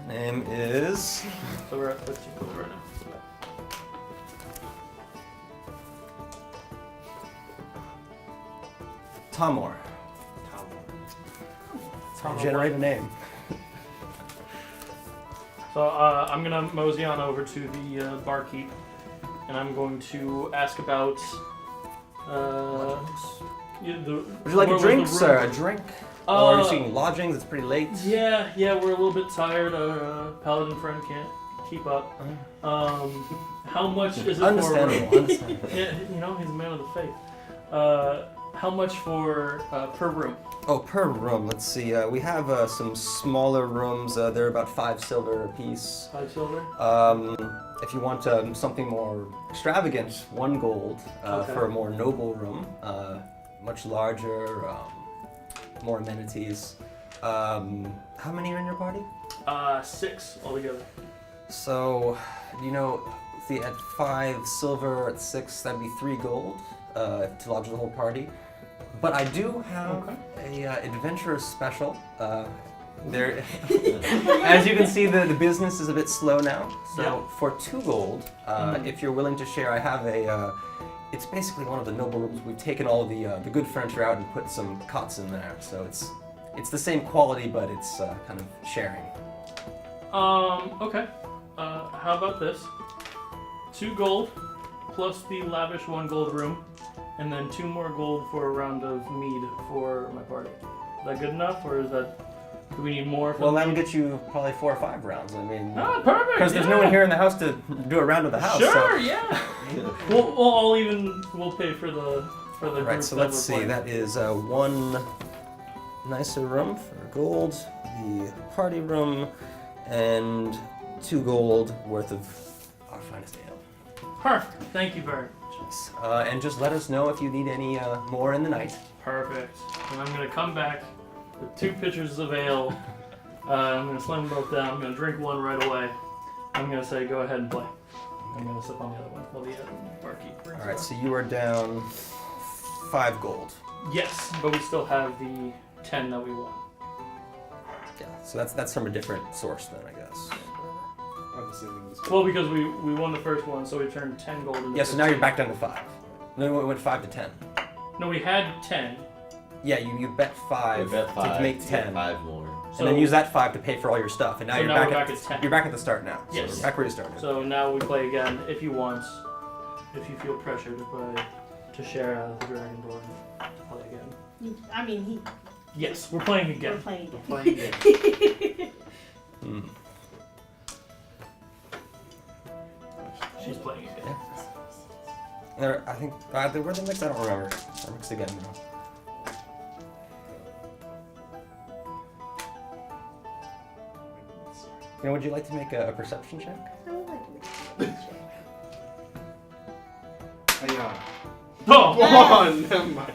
Name is. So we're at 15 gold right now. Tomor. Generate a name. So I'm gonna mosey on over to the barkeep, and I'm going to ask about. Would you like a drink, sir? A drink? Or are you seeing lodgings? It's pretty late. Yeah, we're a little bit tired. Our paladin friend can't keep up. How much is it Understandable. for? Understandable. Yeah, he's a man of the faith. How much for per room? Oh, per room. Let's see. We have some smaller rooms. They're about 5 silver a piece. 5 silver. If you want something more extravagant, 1 gold Okay. for a more noble room, much larger, more amenities. How many are in your party? 6 altogether. So, see, at 5 silver, at 6, that'd be 3 gold to lodge the whole party. But I do have a adventurous special. There, as you can see, the business is a bit slow now. So for 2 gold, if you're willing to share, I have it's basically one of the noble rooms. We've taken all the good furniture out and put some cots in there. So it's the same quality, but it's kind of sharing. Okay. How about this? 2 gold plus the lavish 1 gold room, and then 2 more gold for a round of mead for my party. Is that good enough, or do we need more? For Well, the that'll mead? get you probably 4 or 5 rounds. I mean, Perfect. because there's no one here in the house to do a round of the house. Sure, so. yeah. We'll pay for the Right, group so that let's we're see. playing. That is 1 nicer room for gold, the party room, and 2 gold worth of finest ale. Perfect. Thank you very much. And just let us know if you need any more in the night. Perfect. And I'm gonna come back with 2 pitchers of ale. I'm gonna slam them both down. I'm gonna drink one right away. I'm gonna say, go ahead and play. I'm gonna sip on the other one while the barkeep brings All right, it so you are down 5 gold. up. Yes, but we still have the 10 that we won. Yeah, so that's from a different source then, I guess. I'm assuming this. Well, because we won the first one, so we turned 10 gold into Yeah, so now you're 15. back down to 5. Then we went 5 to 10. No, we had 10. Yeah, you bet 5 bet 5 to make to 10. get 5 more. And then use that 5 to pay for all your stuff. And now So you're now back we're at back at 10. You're back at the start now. Yes. So back where you started. So now we play again if you want. If you feel pressure to play, to share out of the Dragonborn, play again. I mean, Yes, we're playing we're again. playing We're again. playing again. Mm. She's playing again. I think they were the mixed. I don't remember. They're mixed again now. Would you like to make a perception check? I would like to make a check. Yeah. Oh, Come on, never mind.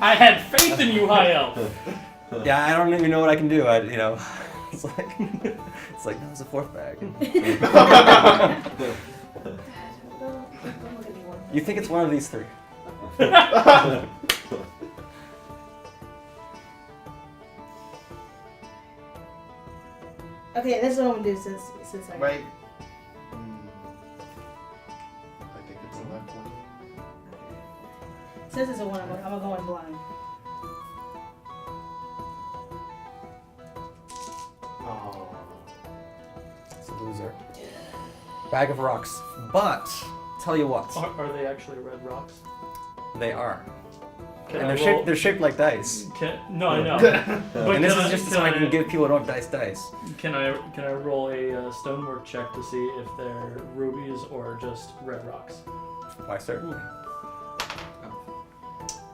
I had faith in you, High Elf. Yeah, I don't even know what I can do. It's like no, it's a 4th bag. Don't look at me one. You think it's one of these 3? Okay, that's what I'm gonna do since I. Right. I think it's a left one. Since it's a one, I'm gonna go in blind. Oh. It's a loser. Bag of rocks. But tell you what, Are they actually red rocks? they are, Can and I they're roll- shaped. They're shaped like dice. No, I know. But And this can is I- just can so I can I- give people who don't dice. Can I roll a stonework check to see if they're rubies or just red rocks? Why certainly.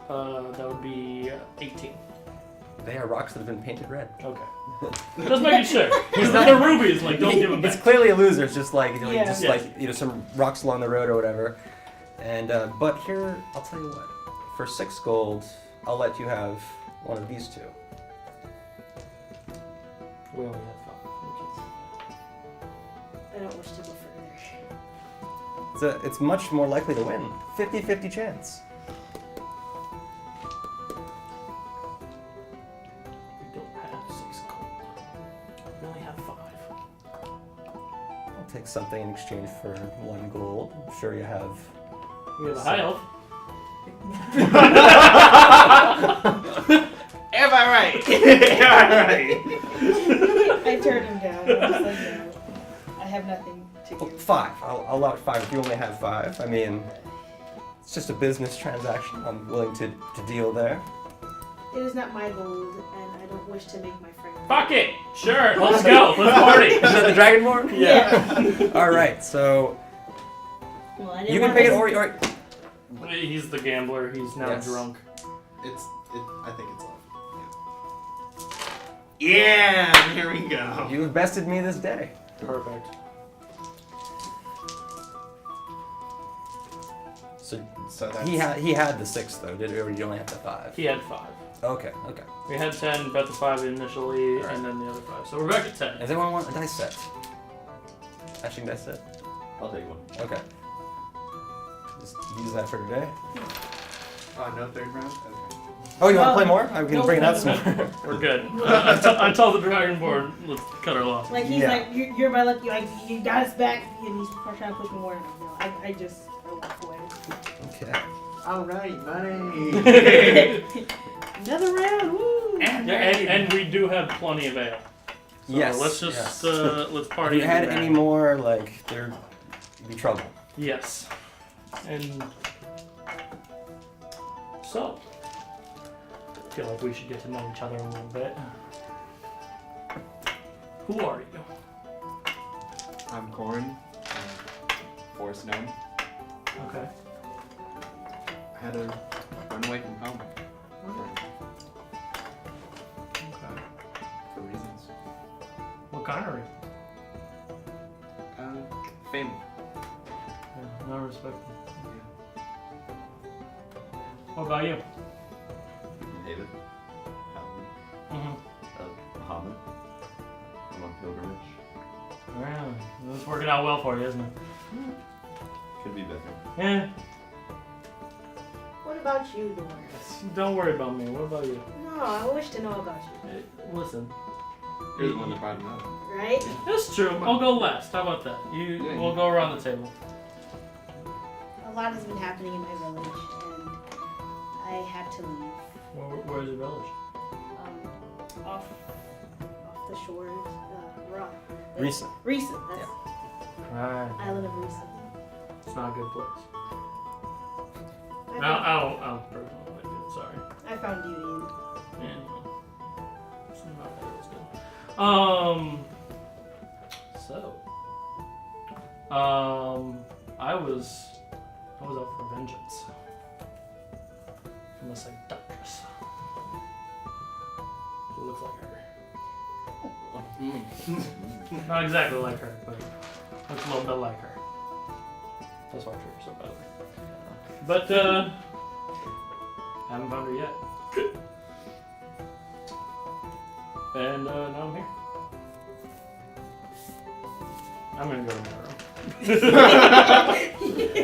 That would be 18. They are rocks that have been painted red. Okay. Just making sure. If they're rubies, like don't give them It's back. clearly a loser. It's just like Yeah. just Yes. like some rocks along the road or whatever. And but here I'll tell you what. For 6 gold, I'll let you have one of these 2. We only have 5. I don't wish to go further. It's much more likely to win. 50-50 chance. We don't have 6 gold. We only have 5. I'll take something in exchange for 1 gold. I'm sure you have. We have a high elf. Am I right? Am I right? I turned him down. I was like, no, I have nothing to Well, give. 5. I'll allow it 5 if you only have 5. I mean, it's just a business transaction. I'm willing to deal there. It is not my gold, and I don't wish to make my friend. Fuck it! Sure, let's go. Let's party. Is that the Dragonborn? Yeah. All right, so Well, I didn't you can want pay it this- or He's the gambler. He's now Yes. drunk. I think it's left. Yeah, here we go. you have bested me this day. Perfect. So So that's he had the 6 though, did or you only have the 5? He had 5. Okay. We had 10, bet the 5 initially, Alright. and then the other 5. So we're back at 10. Does anyone want a dice set? Matching dice set? I'll take one. Okay. Just use that for today. no third round. Okay. Oh, you want No. to play more? I can No, bring it out no, some more. We're good. I tell the Dragonborn, let's cut our losses. Like he's Yeah. like, you're my luck. You got us back, and he's trying to push me more. No, I walk away. Okay. All right, money. Another round. Woo! And we do have plenty of ale. So Yes, let's just yes. let's If party. you had into any that. more, like there'd be trouble. Yes. And so, I feel like we should get to know each other a little bit. Who are you? I'm Coren. Forest gnome. Okay. I had to run away from home for reasons. What kind are you? Fame. I respect it. What about you? Heiveth. Mm-hmm. Muhammad. I'm on pilgrimage. Really? This is working out well for you, isn't it? Could be better. Yeah. What about you, Doris? Don't worry about me. What about you? No, I wish to know about you. Hey, listen. You're the one that brought him up. Right? That's true. I'll go last. How about that? We'll go around the table. A lot has been happening in my village, and I had to leave. Where's your village? Off the shores, rock. Risa. Risa, that's Right. island of Risa. It's not a good place. I I found, don't personally like it. Sorry. I found beauty in it. Yeah. It's not that it was good. I was out for vengeance from a seductress who looks like her. Not exactly like her, but looks a little bit like her. That's why I treat her so badly. But haven't found her yet. And now I'm here. I'm gonna go to my room.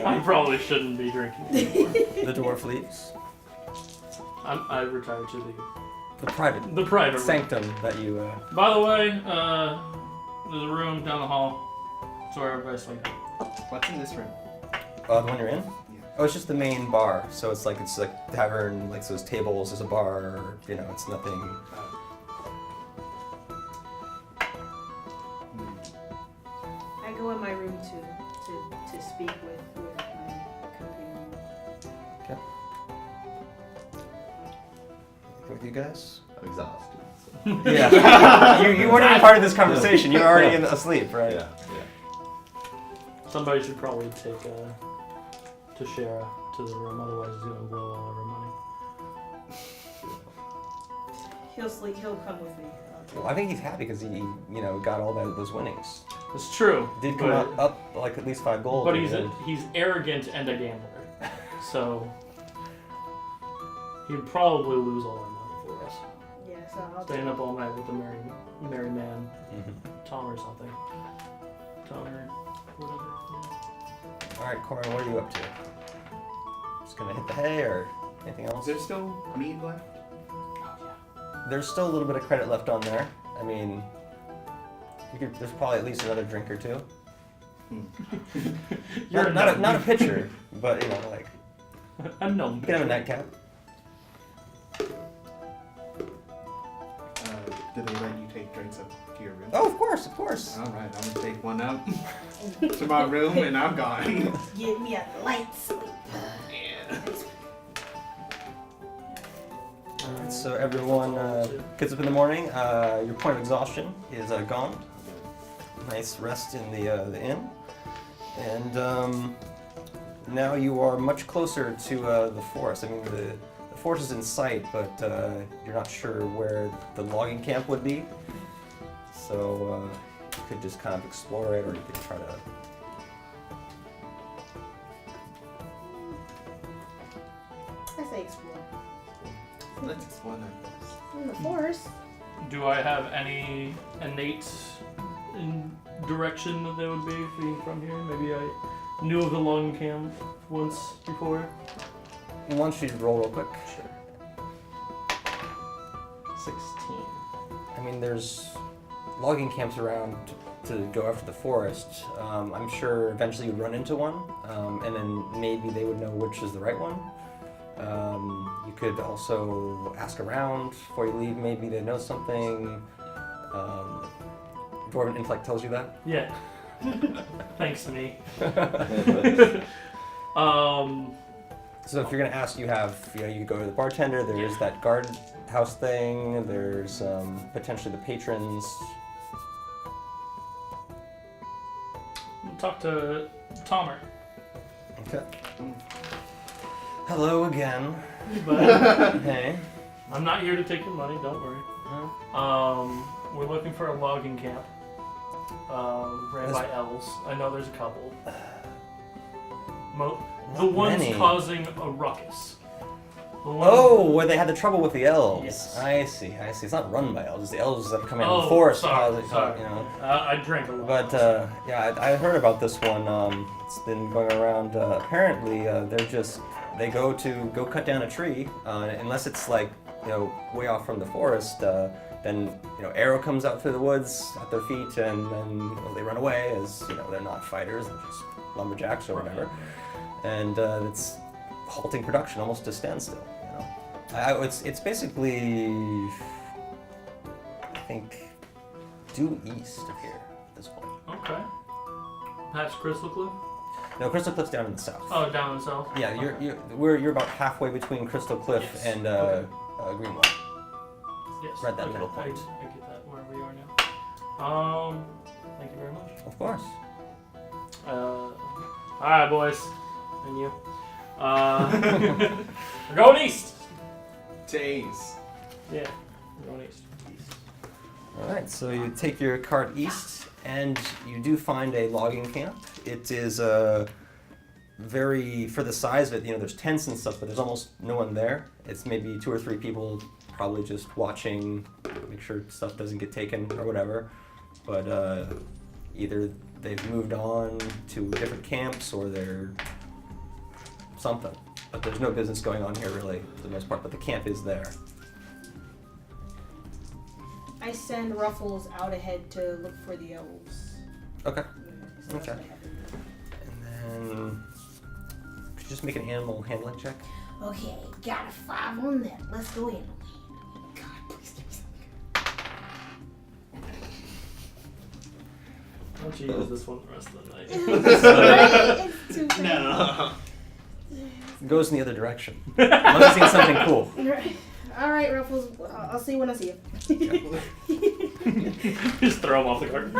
I probably shouldn't be drinking anymore. The dwarf leaves. I retired to The private the private room. sanctum that you. By the way, there's a room down the hall. That's where everybody's sleeping. What's in this room? The one you're in? Oh, it's just the main bar. So it's like tavern, like so there's tables, there's a bar. You know, it's nothing. I go in my room to speak with my companion. Okay. With you guys? I'm exhausted. So. Yeah. you weren't even part of this conversation. You were already asleep, right? Yeah. Somebody should probably take Texiera to the room, otherwise he's gonna blow all of our money. He'll sleep. He'll come with me. Well, I think he's happy because he, got all those winnings. It's true. Did come but, up like at least 5 gold. But in he's the end. he's arrogant and a gambler, so he'd probably lose all our money for us. Yeah, so I'll Staying up all night with the merry man, Mhm. Tom or something. Tom or whatever. All right, Coren, what are you up to? Just gonna hit the hay or anything Is else? there still mead left? There's still a little bit of credit left on there. I mean, there's probably at least another drink or two. You're Not a pitcher, but like a gnome. you can have a nightcap. Do they let you take drinks up to your room? Oh, of course, of course. All right, I'm gonna take one up to my room and I'm gone. Give me a light sleep. Alright, so everyone gets up in the morning. Your point of exhaustion is gone. Nice rest in the inn, and now you are much closer to the forest. I mean, the forest is in sight, but you're not sure where the logging camp would be. So you could just kind of explore it, or you could try to. I say explore. Let's explore that. In the forest. Do I have any innate direction that they would be being from here? Maybe I knew of the logging camp once before. Why don't you roll real quick? Sure. 16. I mean, there's logging camps around to go after the forest. I'm sure eventually you'd run into one, and then maybe they would know which is the right one. You could also ask around before you leave. Maybe they know something. Dwarven intellect tells you that. Yeah. Thanks to me. So if you're gonna ask, you have you could go to the bartender. There's that guard house thing. There's potentially the patrons. Talk to Tomer. Okay. Hello again. But Hey. I'm not here to take your money, don't worry. We're looking for a logging camp. Ran by elves. I know there's a couple. The ones many. causing a ruckus. The ones- Oh, where they had the trouble with the elves. Yes. I see. It's not run by elves. It's the elves that come in Oh, the forest. sorry. You know. I drink a lot. But yeah, I heard about this one. It's been going around. Apparently, they go cut down a tree, unless it's like way off from the forest. Then arrow comes out through the woods at their feet, and then they run away as they're not fighters, they're just lumberjacks or whatever, and it's halting production almost to standstill. It's basically, I think, due east of here at this point. Okay. That's Crystal Cliff? No, Crystal Cliff's down in the south. Oh, down in the south? Yeah, Okay. you're about halfway between Crystal Cliff Yes. and Okay. Greenwall. Yes. Right, that okay. middle point. I get that where we are now. Thank you very much. Of course. Alright, boys. And you. We're going east. Taze. Yeah, we're going east. All right, so you take your cart east, and you do find a logging camp. It is very, for the size of it, there's tents and stuff, but there's almost no one there. It's maybe 2 or 3 people probably just watching, make sure stuff doesn't get taken or whatever. But either they've moved on to different camps or they're something. But there's no business going on here really, for the most part, but the camp is there. I send Ruffles out ahead to look for the elves. Okay. So that's Okay. what I have in And then, could you just make an animal handling check? mind. Okay, got a 5 on that. Let's go in. God, please give me something. Why don't you use this one the rest of the night? It's too bad. No. It goes in the other direction. I'm seeing something cool. All right, Ruffles. I'll see you when I see you. Just throw them off the cart.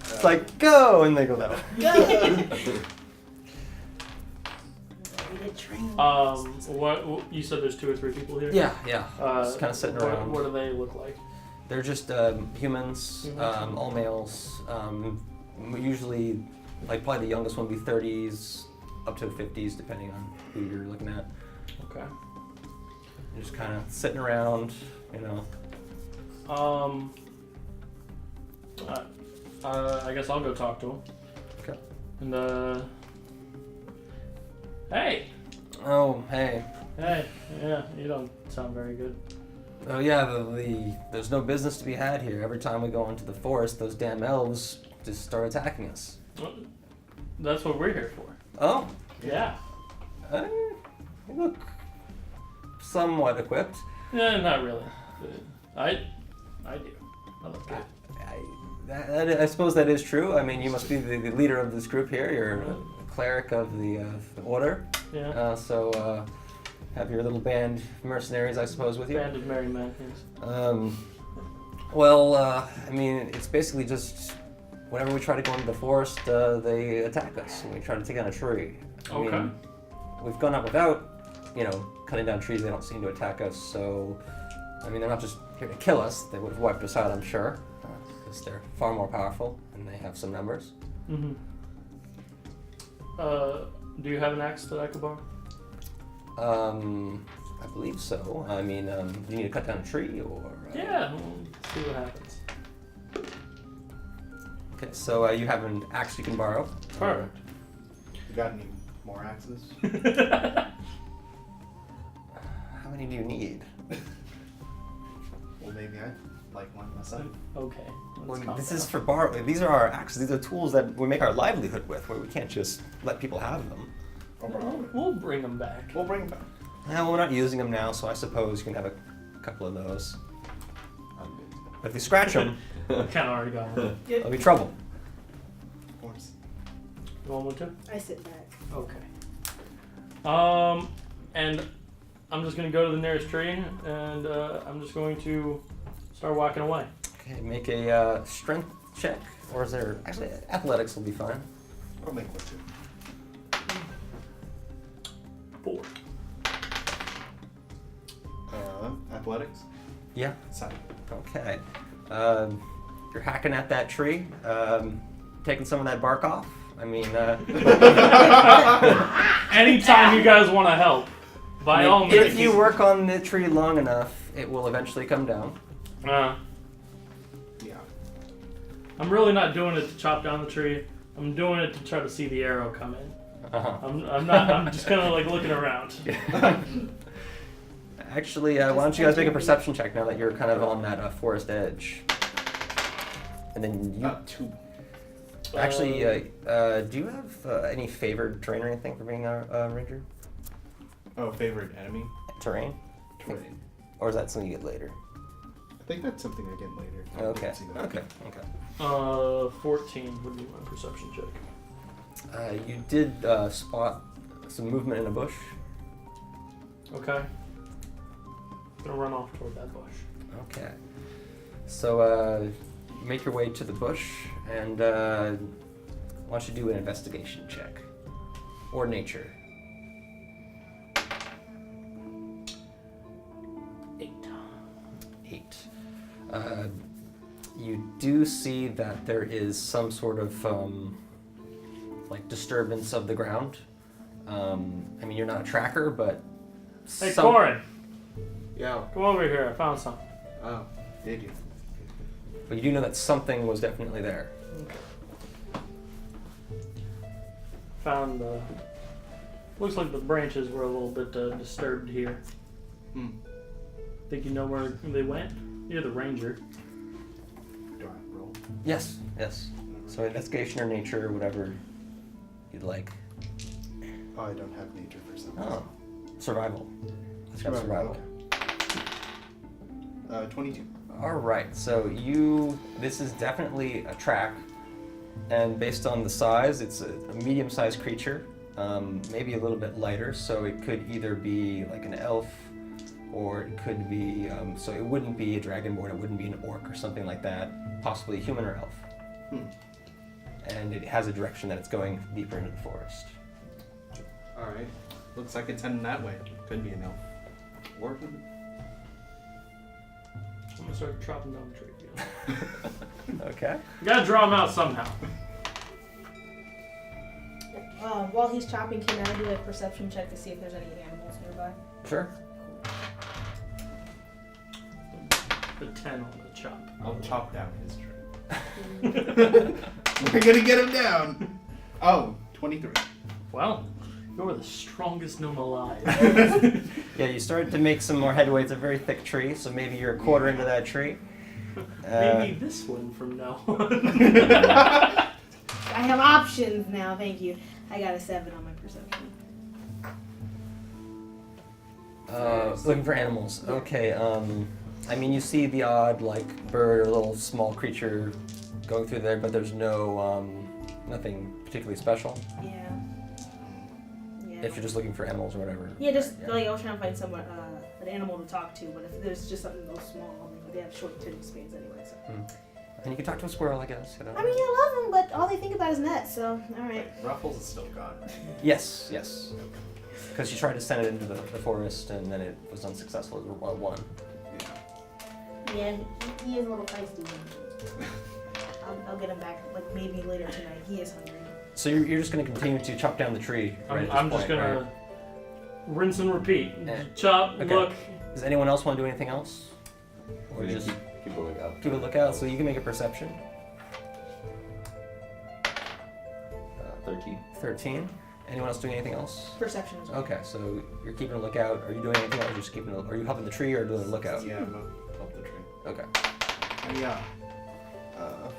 It's like, go! And they go that way. We did train. What you said? There's 2 or 3 people here. Yeah. Just kind of sitting what, around. What do they look like? They're just humans, all males. Usually, probably the youngest one would be 30s, up to 50s, depending on who you're looking at. Okay. You're just kind of sitting around, I guess I'll go talk to him. Okay. And hey, Oh, hey. yeah, you don't sound very good. Oh yeah, there's no business to be had here. Every time we go into the forest, those damn elves just start attacking us. Well, that's what we're here for. Oh, Yeah. you look somewhat equipped. Yeah, not really. I do. I look good. I suppose that is true. I mean, you must be the leader of this group here. You're a cleric of the order. Yeah. So have your little band of mercenaries, I suppose, with you. Band of merry men. Yes. I mean, it's basically just whenever we try to go into the forest, they attack us, and we try to take down a tree. I Okay. mean, we've gone out without, cutting down trees. They don't seem to attack us. So, I mean, they're not just here to kill us. They would have wiped us out, I'm sure, because they're far more powerful and they have some numbers. Mm-hmm. Do you have an axe that I could borrow? I believe so. I mean, do you need to cut down a tree or? Yeah. We'll see what happens. Okay, so you have an axe you can borrow. Perfect. You got any more axes? How many do you need? Well, maybe I'd like one myself. Okay. Well, Let's calm this down. is for borrow. These are our axes. These are tools that we make our livelihood with. Where we can't just let people have them. Or borrow it. We'll bring them back. We'll bring it back. Well, we're not using them now, so I suppose you can have a couple of those. I'm good. But if you scratch them, Kind of already got one. there'll be trouble. Of course. You want one too? I sit back. Okay. And I'm just gonna go to the nearest tree, and I'm just going to start walking away. Okay, make a strength check, or is there actually athletics will be fine. I'll make one too. 4. Athletics? Yeah. 7. Okay. You're hacking at that tree, taking some of that bark off, I mean, Anytime you guys want to help, by all means. if you work on the tree long enough, it will eventually come down. Yeah. I'm really not doing it to chop down the tree. I'm doing it to try to see the arrow come in. Uh-huh. I'm not. I'm just kind of like looking around. Actually, why don't you guys make a perception check now that you're kind of on that forest edge? And then you... 2. Actually, do you have any favored terrain or anything for being a ranger? Oh, favorite enemy? Terrain? Terrain. Or is that something you get later? I think that's something I get later. I Okay. didn't see that. Okay. 14 would be my perception check. You did spot some movement in a bush. Okay. Gonna run off toward that bush. Okay. So, make your way to the bush, and why don't you do an investigation check? Or nature. 8. You do see that there is some sort of like disturbance of the ground. I mean, you're not a tracker, but Hey, Coren, Yeah. come over here. I found something. Oh, did you? But you do know that something was definitely there. Found. Looks like the branches were a little bit disturbed here. Hmm. Think you know where they went? You're the ranger. Do I roll? Yes, yes. So investigation or nature, whatever you'd like. Oh, I don't have nature for some Oh, survival. Let's go survival. Okay. 22. All right. So this is definitely a track, and based on the size, it's a medium-sized creature, maybe a little bit lighter. So it could either be like an elf, or it could be. So it wouldn't be a dragonborn. It wouldn't be an orc or something like that. Possibly a human or elf. Hmm. And it has a direction that it's going deeper into the forest. Alright. Looks like it's heading that way. Could be an elf. Or I'm gonna start chopping down the tree. Okay. You gotta draw them out somehow. While he's chopping, can I do a perception check to see if there's any animals nearby? Sure. The 10 on the chop. I'll chop down his tree. We're gonna get him down. Oh, 23. Well, you're the strongest gnome alive. Yeah, you started to make some more headway. It's a very thick tree, so maybe you're a quarter into that tree. Maybe this one from now on. I have options now, thank you. I got a 7 on my perception. Looking for animals. Okay. I mean, you see the odd like bird or little small creature going through there, but there's no nothing particularly special. Yeah. If you're just looking for animals or whatever. Yeah, just like I was trying to find someone, an animal to talk to, but if there's just something real small, they have short attention spans anyway. So. And you can talk to a squirrel, I guess. You know? I mean, I love them, but all they think about is nets. So, all right. Ruffles is still gone. Yes, yes. Because you tried to send it into the forest, and then it was unsuccessful. It won. Yeah, he is a little feisty. I'll get him back, like maybe later tonight. He is hungry. So you're just going to continue to chop down the tree. Right I'm just gonna right? rinse and repeat. Eh. Chop, Okay. look. Does anyone else want to do anything else? Or Yeah, just keep a lookout. keep a lookout? So you can make a perception. 13. 13. Anyone else doing anything else? Perception as well. Okay, so you're keeping a lookout. Are you doing anything else? Or just keeping? Are you helping the tree or doing a lookout? Yeah, I'm up the tree. Okay. Yeah.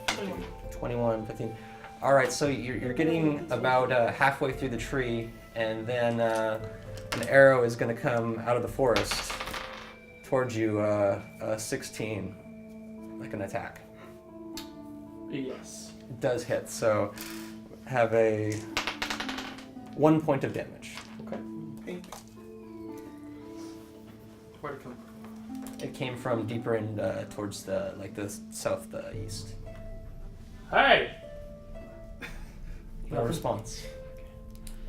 15. 21, 15. All right, so you're getting about halfway through the tree, and then an arrow is going to come out of the forest towards you. 16, like an attack. Yes. It does hit, so have a 1 point of damage. Okay. Where'd it come from? It came from deeper in towards the southeast. Hey! No response.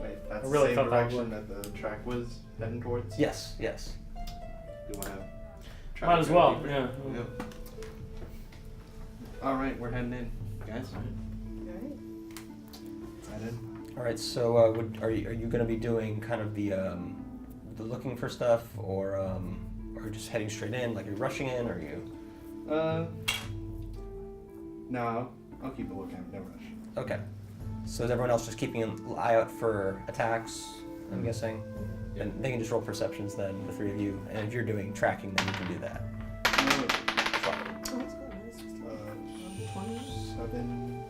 Wait, that's I really the thought same that direction that the track was heading towards? Yes, yes. You want to try Might to as go well. deeper? Yeah. Yep. Alright, we're heading in, guys. I headed. All right. So, are you going to be doing kind of the looking for stuff, or just heading straight in? Like, you're rushing in, or are you? No, I'll keep a lookout. No rush. Okay. So is everyone else just keeping an eye out for attacks? I'm guessing. And they can just roll perceptions then, the three of you. And if you're doing tracking, then you can do that. Oh, that's good. That's just 7.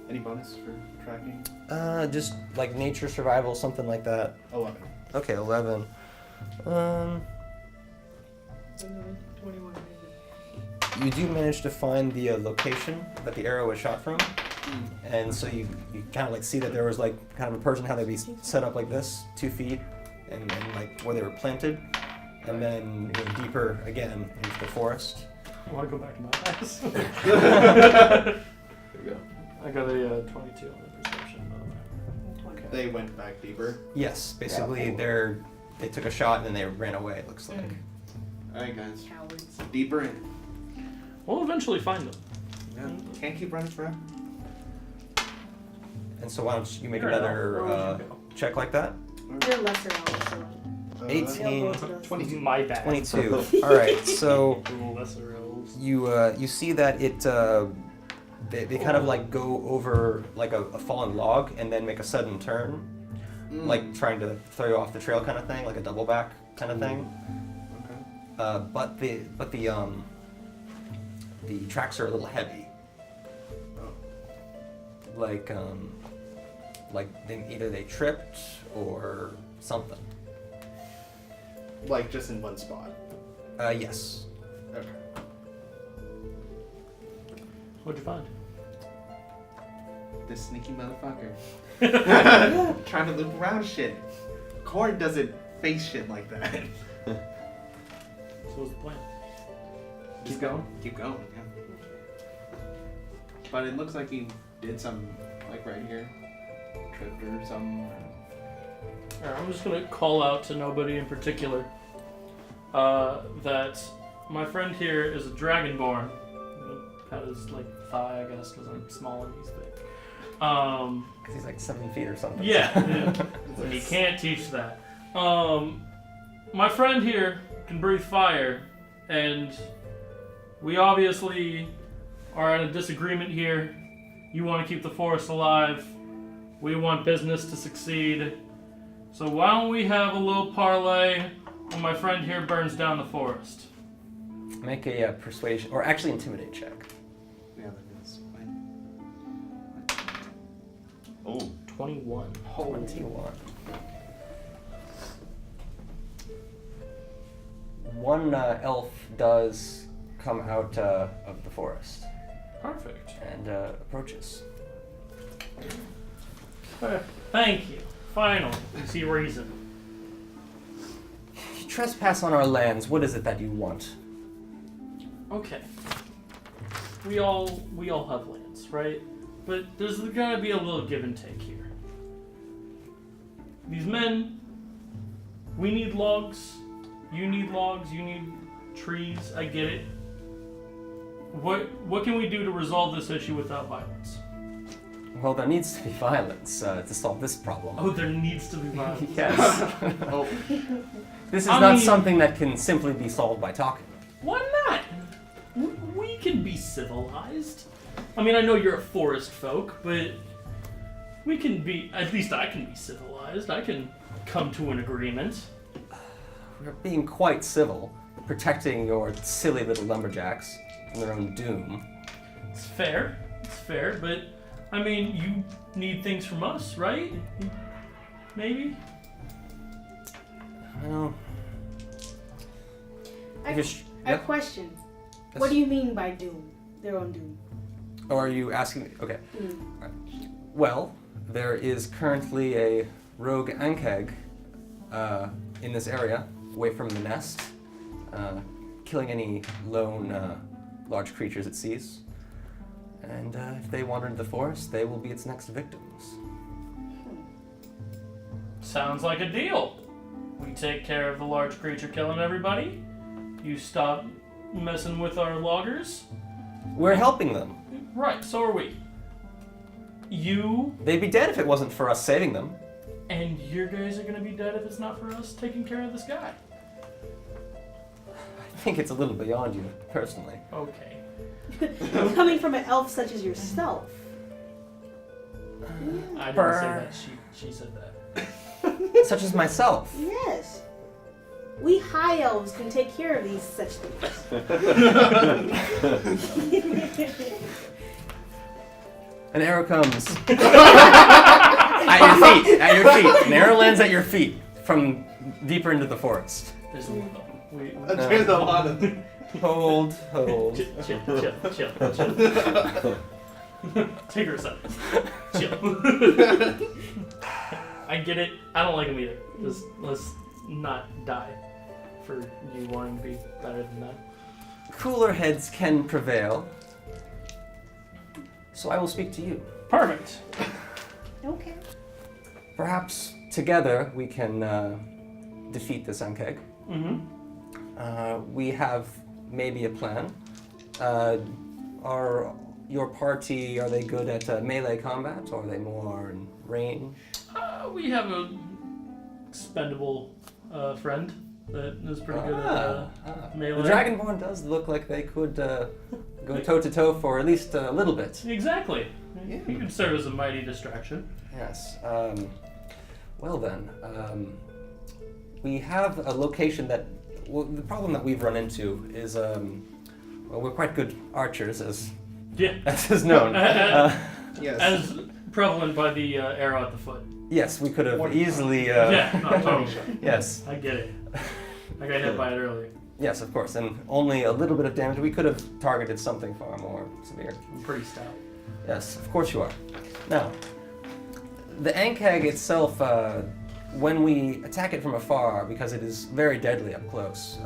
Any bonus for tracking? Just like nature, survival, something like that. 11. Okay, 11. 21. You do manage to find the location that the arrow was shot from, and so you kind of like see that there was like kind of a person, how they'd be set up like this, 2 feet, and like where they were planted, and then deeper again into the forest. I want to go back to my eyes. There you go. I got a 22 on the perception, by the way. They went back deeper. Yes, basically they took a shot and then they ran away. It looks like. Alright, guys. Cowards. Deeper in. We'll eventually find them. Yeah. Can't keep running forever. And so why don't you make Fair another enough. Where would you go? check like that? They're lesser elves, so 18, they'll go to the 22. My bad. 22. All right, so Little lesser elves. you see that it they kind of like go over like a fallen log and then make a sudden turn, like trying to throw you off the trail kind of thing, like a double back kind of thing. Okay. But the tracks are a little heavy. Like either they tripped or something. Like just in one spot. Yes. Okay. What'd you find? This sneaky motherfucker. Trying to loop around shit. Coren doesn't face shit like that. So what's the plan? Keep going. Keep going, yeah. But it looks like he did some, like right here. Tripped or something. Alright, I'm just gonna call out to nobody in particular that my friend here is a dragonborn. I'm gonna pat his like thigh, I guess, because I'm small and he's big. Because he's like 7 feet or something. Yeah, he can't teach that. My friend here can breathe fire, and we obviously are at a disagreement here. You want to keep the forest alive. We want business to succeed. So why don't we have a little parlay when my friend here burns down the forest? Make a persuasion, or actually intimidate check. Yeah, that is fine. Oh, 21. 21. One elf does come out of the forest Perfect. and approaches. Thank you. Finally, you see reason. You trespass on our lands. What is it that you want? Okay. We all have lands, right? But there's gotta be a little give and take here. These men, we need logs. You need logs. You need trees. I get it. What can we do to resolve this issue without violence? Well, there needs to be violence to solve this problem. Oh, there needs to be violence. Yes. Oh, This is I not mean- something that can simply be solved by talking. Why not? We can be civilized. I mean, I know you're a forest folk, but we can be, at least I can be civilized. I can come to an agreement. We're being quite civil, protecting your silly little lumberjacks from their own doom. It's fair, but I mean, you need things from us, right? Maybe? Well, I just- have yeah? a question. Yes. What do you mean by doom? Their own doom. Or are you asking? Okay. Mm. Well, there is currently a rogue ankeg in this area, away from the nest, killing any lone large creatures it sees. And if they wander into the forest, they will be its next victims. Sounds like a deal. We take care of the large creature killing everybody. You stop messing with our loggers. We're helping them. Right, so are we. They'd be dead if it wasn't for us saving them. And your guys are gonna be dead if it's not for us taking care of this guy. I think it's a little beyond you, personally. Okay. Coming from an elf such as yourself. I didn't say that. She said that. Such as myself. Yes. We high elves can take care of these such things. An arrow comes. At your feet. An arrow lands at your feet from deeper into the forest. There's a lot of them. There's a lot of them. Hold. Chill. Take her a second. Chill. I get it. I don't like him either. Just let's not die for you wanting to be better than that. Cooler heads can prevail. So I will speak to you. Perfect. Okay. Perhaps together we can defeat this Ankeg. Mm-hmm. We have maybe a plan. Are your party, are they good at melee combat, or are they more in range? We have a expendable friend that is pretty good at melee. The Dragonborn does look like they could go toe-to-toe for at least a little bit. Exactly. Yeah. He could serve as a mighty distraction. Yes. Well then, we have a location that... Well, the problem that we've run into is, well, we're quite good archers, as is known. Yes. As prevalent by the arrow at the foot. Yes, we could have easily... Yeah, no, totally. Yes. I get it. I got hit by it earlier. Yes, of course, and only a little bit of damage. We could have targeted something far more severe. I'm pretty stout. Yes, of course you are. Now, the Ankeg itself, when we attack it from afar, because it is very deadly up close,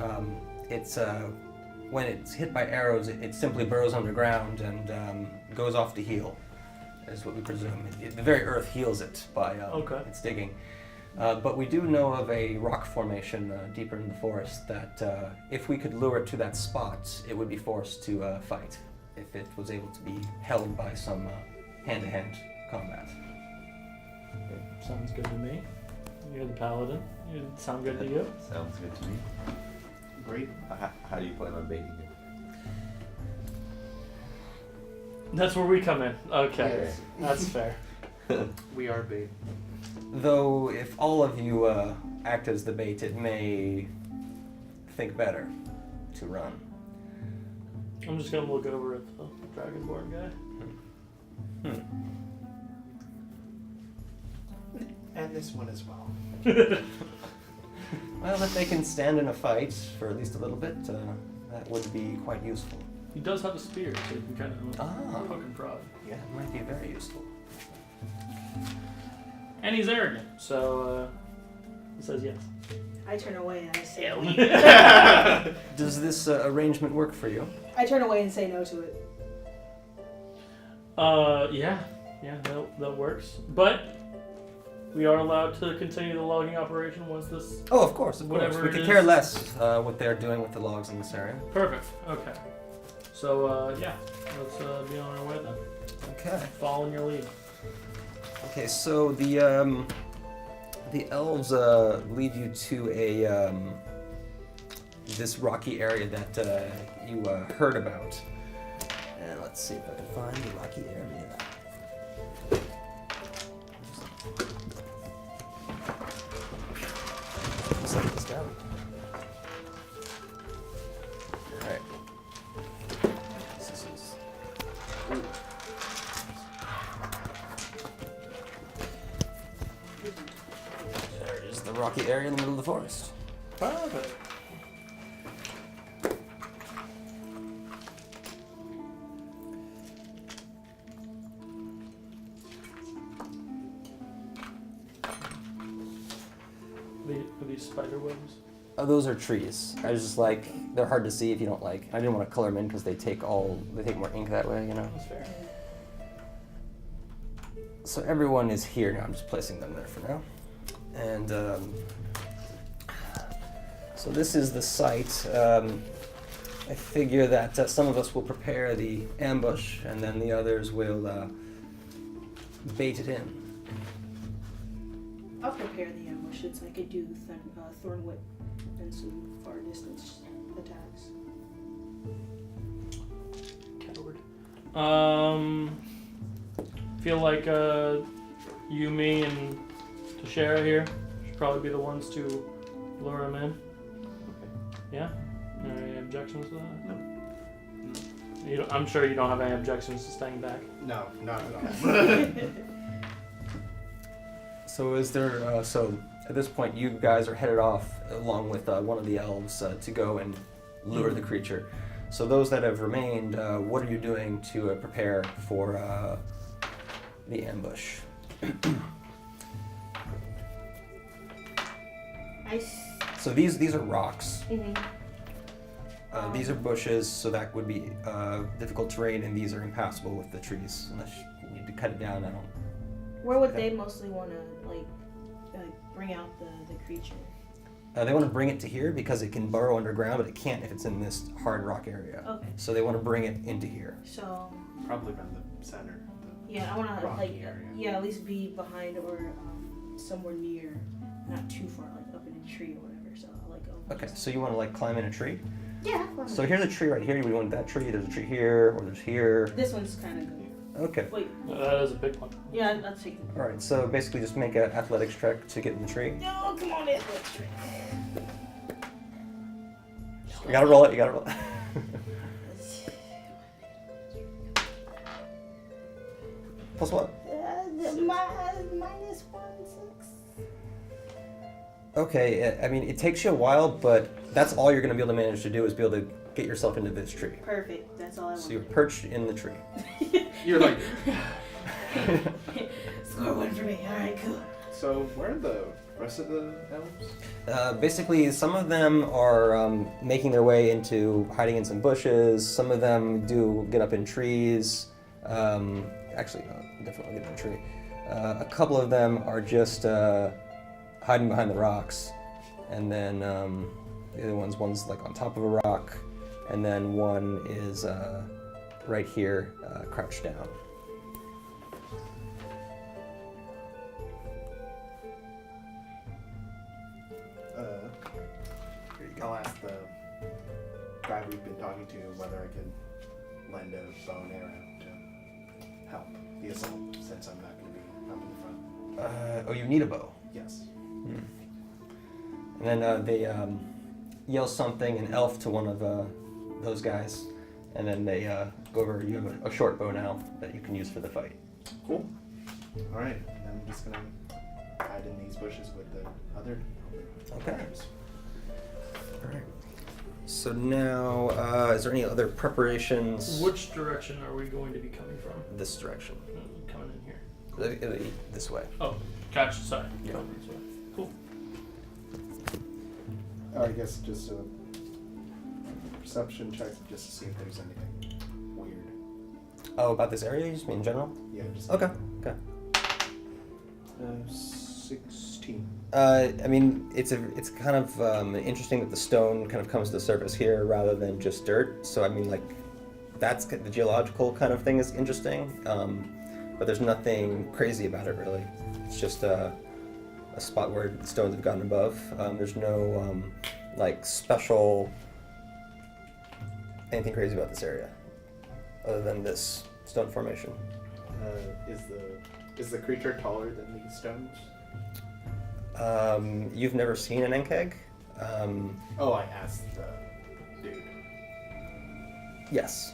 when it's hit by arrows, it simply burrows underground and goes off to heal, is what we presume. The very earth heals it by its digging. But we do know of a rock formation deeper in the forest that if we could lure it to that spot, it would be forced to fight if it was able to be held by some hand-to-hand combat. Sounds good to me. You're the paladin. You sound good to you? Sounds good to me. Great. How do you plan on baiting it? That's where we come in. Okay. Yes. That's fair. We are bait. Though, if all of you act as the bait, it may think better to run. I'm just gonna look over at the Dragonborn guy. And this one as well. Well, if they can stand in a fight for at least a little bit, that would be quite useful. He does have a spear, so you can kind of poke and prod. Yeah, it might be very useful. And he's arrogant, so he says yes. I turn away and I say Does this arrangement work for you? I turn away and say no to it. Yeah, that works. But we are allowed to continue the logging operation once this. Oh, of course. Whatever We it could is. care less what they're doing with the logs in this area. Perfect. Okay. So yeah, let's be on our way then. Okay. Following your lead. Okay, so the elves lead you to a this rocky area that you heard about. And let's see if I can find the rocky area. Let's set this down. All right. This is. There is the rocky area in the middle of the forest. Perfect. Are these spider webs? Oh, those are trees. I was just like, they're hard to see if you don't like. I didn't want to color them in because they take more ink that way, you know. That's fair. So everyone is here now. I'm just placing them there for now. And so this is the site. I figure that some of us will prepare the ambush, and then the others will bait it in. I'll prepare the ambushes. I could do Thorn Whip and some far distance attacks. Coward. Feel like you, me, and Texiera here should probably be the ones to lure him in. Yeah? Any objections to that? No. You don't, I'm sure you don't have any objections to staying back. No, not at all. So is there? So at this point, you guys are headed off along with one of the elves to go and lure the creature. So those that have remained, what are you doing to prepare for the ambush? So these are rocks. Mm-hmm. These are bushes, so that would be difficult terrain, and these are impassable with the trees unless you need to cut it down. I don't. Where would they mostly want to like bring out the creature? They want to bring it to here because it can burrow underground, but it can't if it's in this hard rock area. Okay. So they want to bring it into here. So Probably around the center. yeah, I want to Rocky area. at least be behind or somewhere near, not too far, like up in a tree or whatever. So I like go. Okay, so you want to like climb in a tree? Yeah. So here's a tree right here. You want that tree? There's a tree here, or there's here. This one's kind of good. Okay. Wait. That is a big one. Yeah, I'll take it. All right. So basically, just make an athletics check to get in the tree. No, come on in. Let's try. You gotta roll it. You gotta roll it. Plus what? -1, 6. Okay. I mean, it takes you a while, but that's all you're gonna be able to manage to do is be able to get yourself into this tree. Perfect. That's all I want. So you're perched in the tree. You're like, Score 1 for me. All right, cool. so where are the rest of the elves? Basically, some of them are making their way into hiding in some bushes. Some of them do get up in trees. Actually, no, definitely get in a tree. A couple of them are just hiding behind the rocks. And then the other one's like on top of a rock. And then one is right here, crouched down. I'll ask the guy we've been talking to whether I could lend a bow and arrow to help the assault, since I'm not going to be up in the front. Oh, you need a bow. Yes. And then they yell something in elf to one of those guys, and then they go over. You have a short bow now that you can use for the fight. Cool. All right. Then I'm just going to hide in these bushes with the other. Okay. All right. So now, is there any other preparations? Which direction are we going to be coming from? This direction. Coming in here. This way. Oh, gotcha. Sorry. Yeah. Coming this way. Cool. I guess just a perception check just to see if there's anything weird. Oh, about this area? You just mean in general? Yeah, just Okay. Okay. 16. I mean, it's kind of interesting that the stone kind of comes to the surface here rather than just dirt. So I mean, like, that's the geological kind of thing is interesting, but there's nothing crazy about it really. It's just a spot where the stones have gotten above. There's no like special anything crazy about this area, other than this stone formation. Is the creature taller than these stones? You've never seen an enkeg? Oh, I asked the dude. Yes.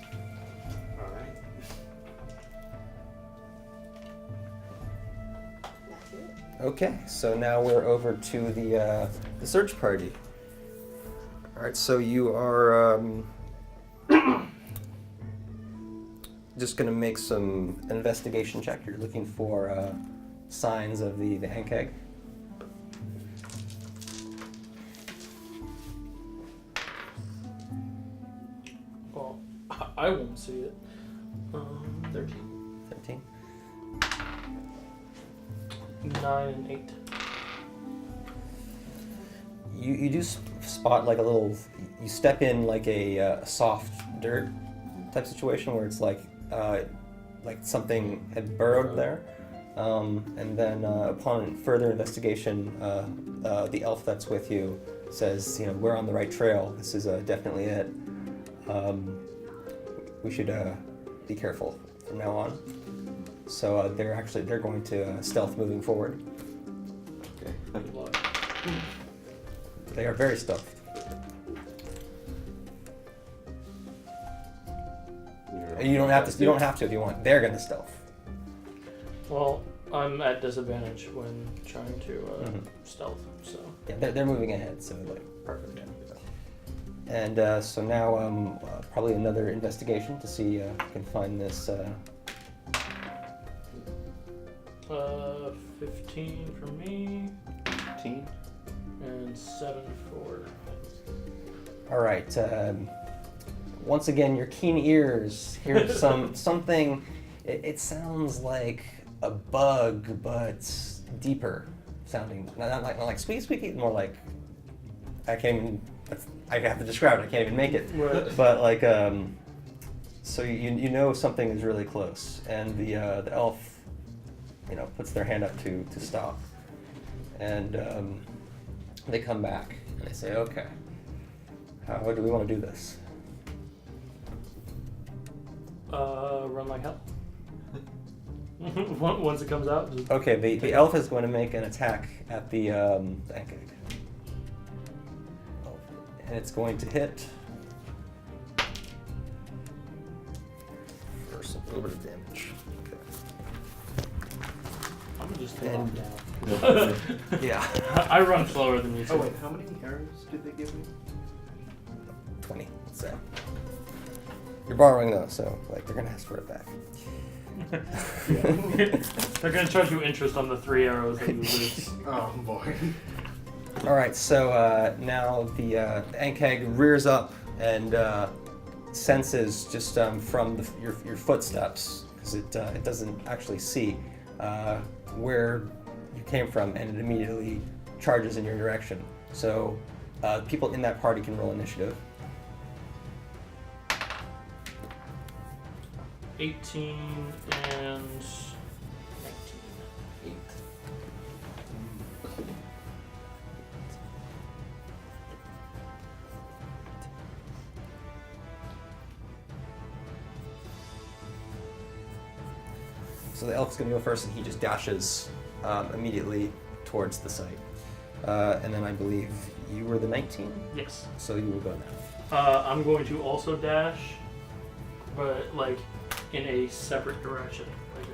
All right. That's it. Okay, so now we're over to the search party. All right, so you are just gonna make some investigation check. You're looking for signs of the enkeg. Well, I won't see it. 13. 13. 9 and 8. You do spot like a little. You step in like a soft dirt type situation where it's like something had burrowed there, And then upon further investigation, the elf that's with you says, we're on the right trail. This is definitely it. We should be careful from now on. So they're going to stealth moving forward. Okay. Good luck. They are very stealth. You don't have to. You don't have to if you want. They're gonna stealth. Well, I'm at disadvantage when trying to stealth, so. Yeah, they're moving ahead. So perfect. And so now probably another investigation to see if you can find this. 15 for me, 15. and 7 for. All right. Once again, your keen ears hear something. It sounds like a bug, but deeper sounding. Not like squeaky, more like I can't even. I have to describe it. I can't even make it. Right. But like, so you know something is really close, and the elf, puts their hand up to stop, and they come back and they say, "Okay, how do we want to do this?" Run like hell. Once it comes out. Just Okay, the elf is going to make an attack at the pancake. And it's going to hit. First, a little bit of damage. I'm gonna just take And- off now. Yeah. I run slower than you. Oh wait, how many arrows did they give me? 20, let's say. You're borrowing those, so they're going to ask for it back. They're gonna charge you interest on the 3 arrows that you lose. Oh boy. All right, so now the Ankeg rears up and senses just from your footsteps, because it doesn't actually see where you came from, and it immediately charges in your direction. So people in that party can roll initiative. 18 and 19. 8. So the elf's going to go first, and he just dashes immediately towards the site. And then I believe you were the 19, Yes. so you will go now. I'm going to also dash, but in a separate direction.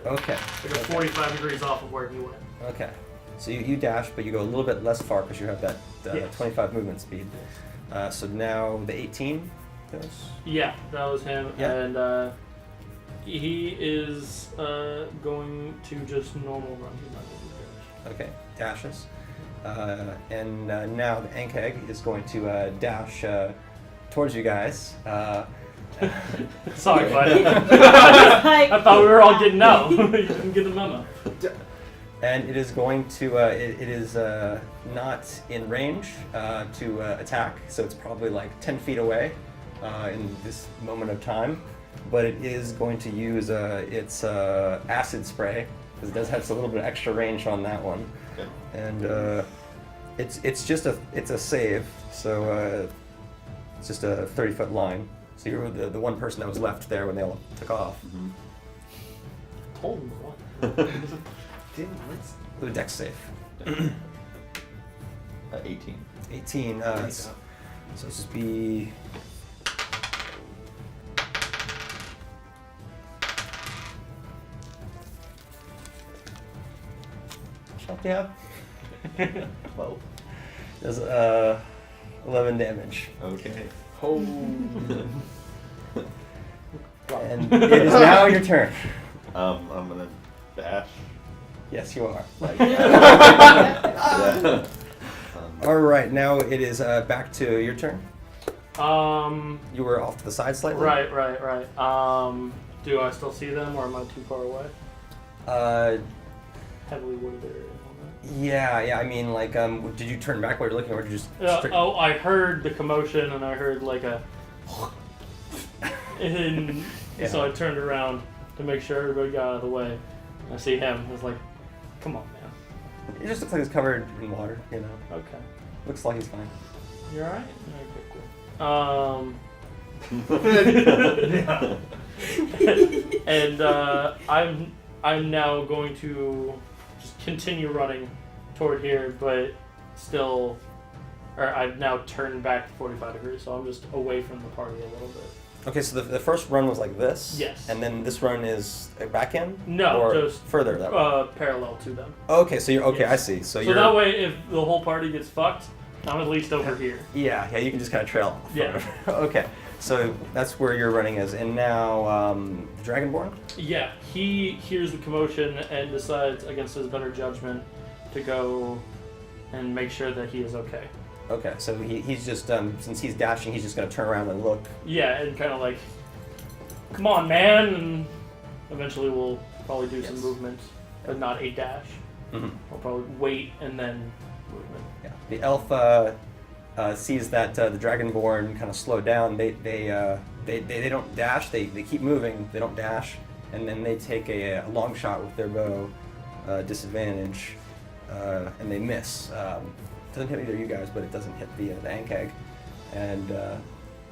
Okay. Like a 45 degrees off of where he went. Okay. So you dash, but you go a little bit less far because you have that Yes. 25 movement speed. So now the 18 goes. Yeah, that was him. Yeah. And he is going to just normal run. He's not going to dash. Okay. Dashes. And now the Ankeg is going to dash towards you guys. Sorry, buddy. Like, I thought we were all getting out. You didn't get the memo. And it is going to, it is not in range to attack, so it's probably like 10 feet away in this moment of time. But it is going to use its acid spray, because it does have a little bit of extra range on that one. Okay. And it's a save, so it's just a 30-foot line. So you're the one person that was left there when they all took off. Mm-hmm. Told him what. Didn't listen. The dex save. 18. 18. So let's just be. Shall we have? 12. Does 11 damage. Okay. Oh. And it is now your turn. I'm gonna dash. Yes, you are. Yeah. All right, now it is back to your turn. Um. You were off to the side slightly. Right. Do I still see them, or am I too far away? Heavily wooded area. Yeah. I mean, like, did you turn back while you're looking, or did you just? I heard the commotion, and I heard like a. And Yeah. so I turned around to make sure everybody got out of the way. I see him. I was like, Come on, man. It just looks like he's covered in water, you know. Okay. Looks like he's fine. You alright? Okay, cool. And I'm now going to just continue running toward here, but still, or I've now turned back 45 degrees, so I'm just away from the party a little bit. Okay, so the first run was like this? Yes. And then this run is back in? No, or just further that way? Parallel to them. Okay, so you're, okay, Yes. I see. So So you're... that way, if the whole party gets fucked, I'm at least over here. Yeah, you can just kind of trail. Yeah. Okay, so that's where you're running as. And now, the Dragonborn? Yeah, he hears the commotion and decides, against his better judgment, to go and make sure that he is okay. Okay, so he's just, since he's dashing, he's just going to turn around and look. Yeah, and kind of like, come on, man, and eventually we'll probably do some Yes. movement, but not a dash. Mm-hmm. We'll probably wait and then movement. Yeah. The elf sees that the Dragonborn kind of slowed down. They don't dash. They keep moving. They don't dash, and then they take a long shot with their bow, disadvantage, and they miss. Doesn't hit either of you guys, but it doesn't hit the Ankeg, and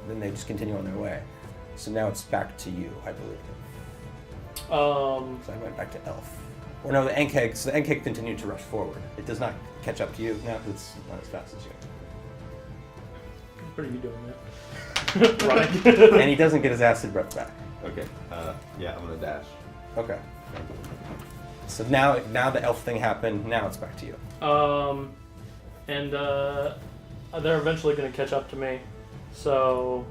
then they just continue on their way. So now it's back to you, I believe. So I went back to elf. Or no, the Ankeg. So the Ankeg continued to rush forward. It does not catch up to you now because it's not as fast as you. What are you doing, man? Running. And he doesn't get his acid breath back. Okay. Yeah, I'm gonna dash. Okay. So now the elf thing happened. Now it's back to you. And they're eventually going to catch up to me. So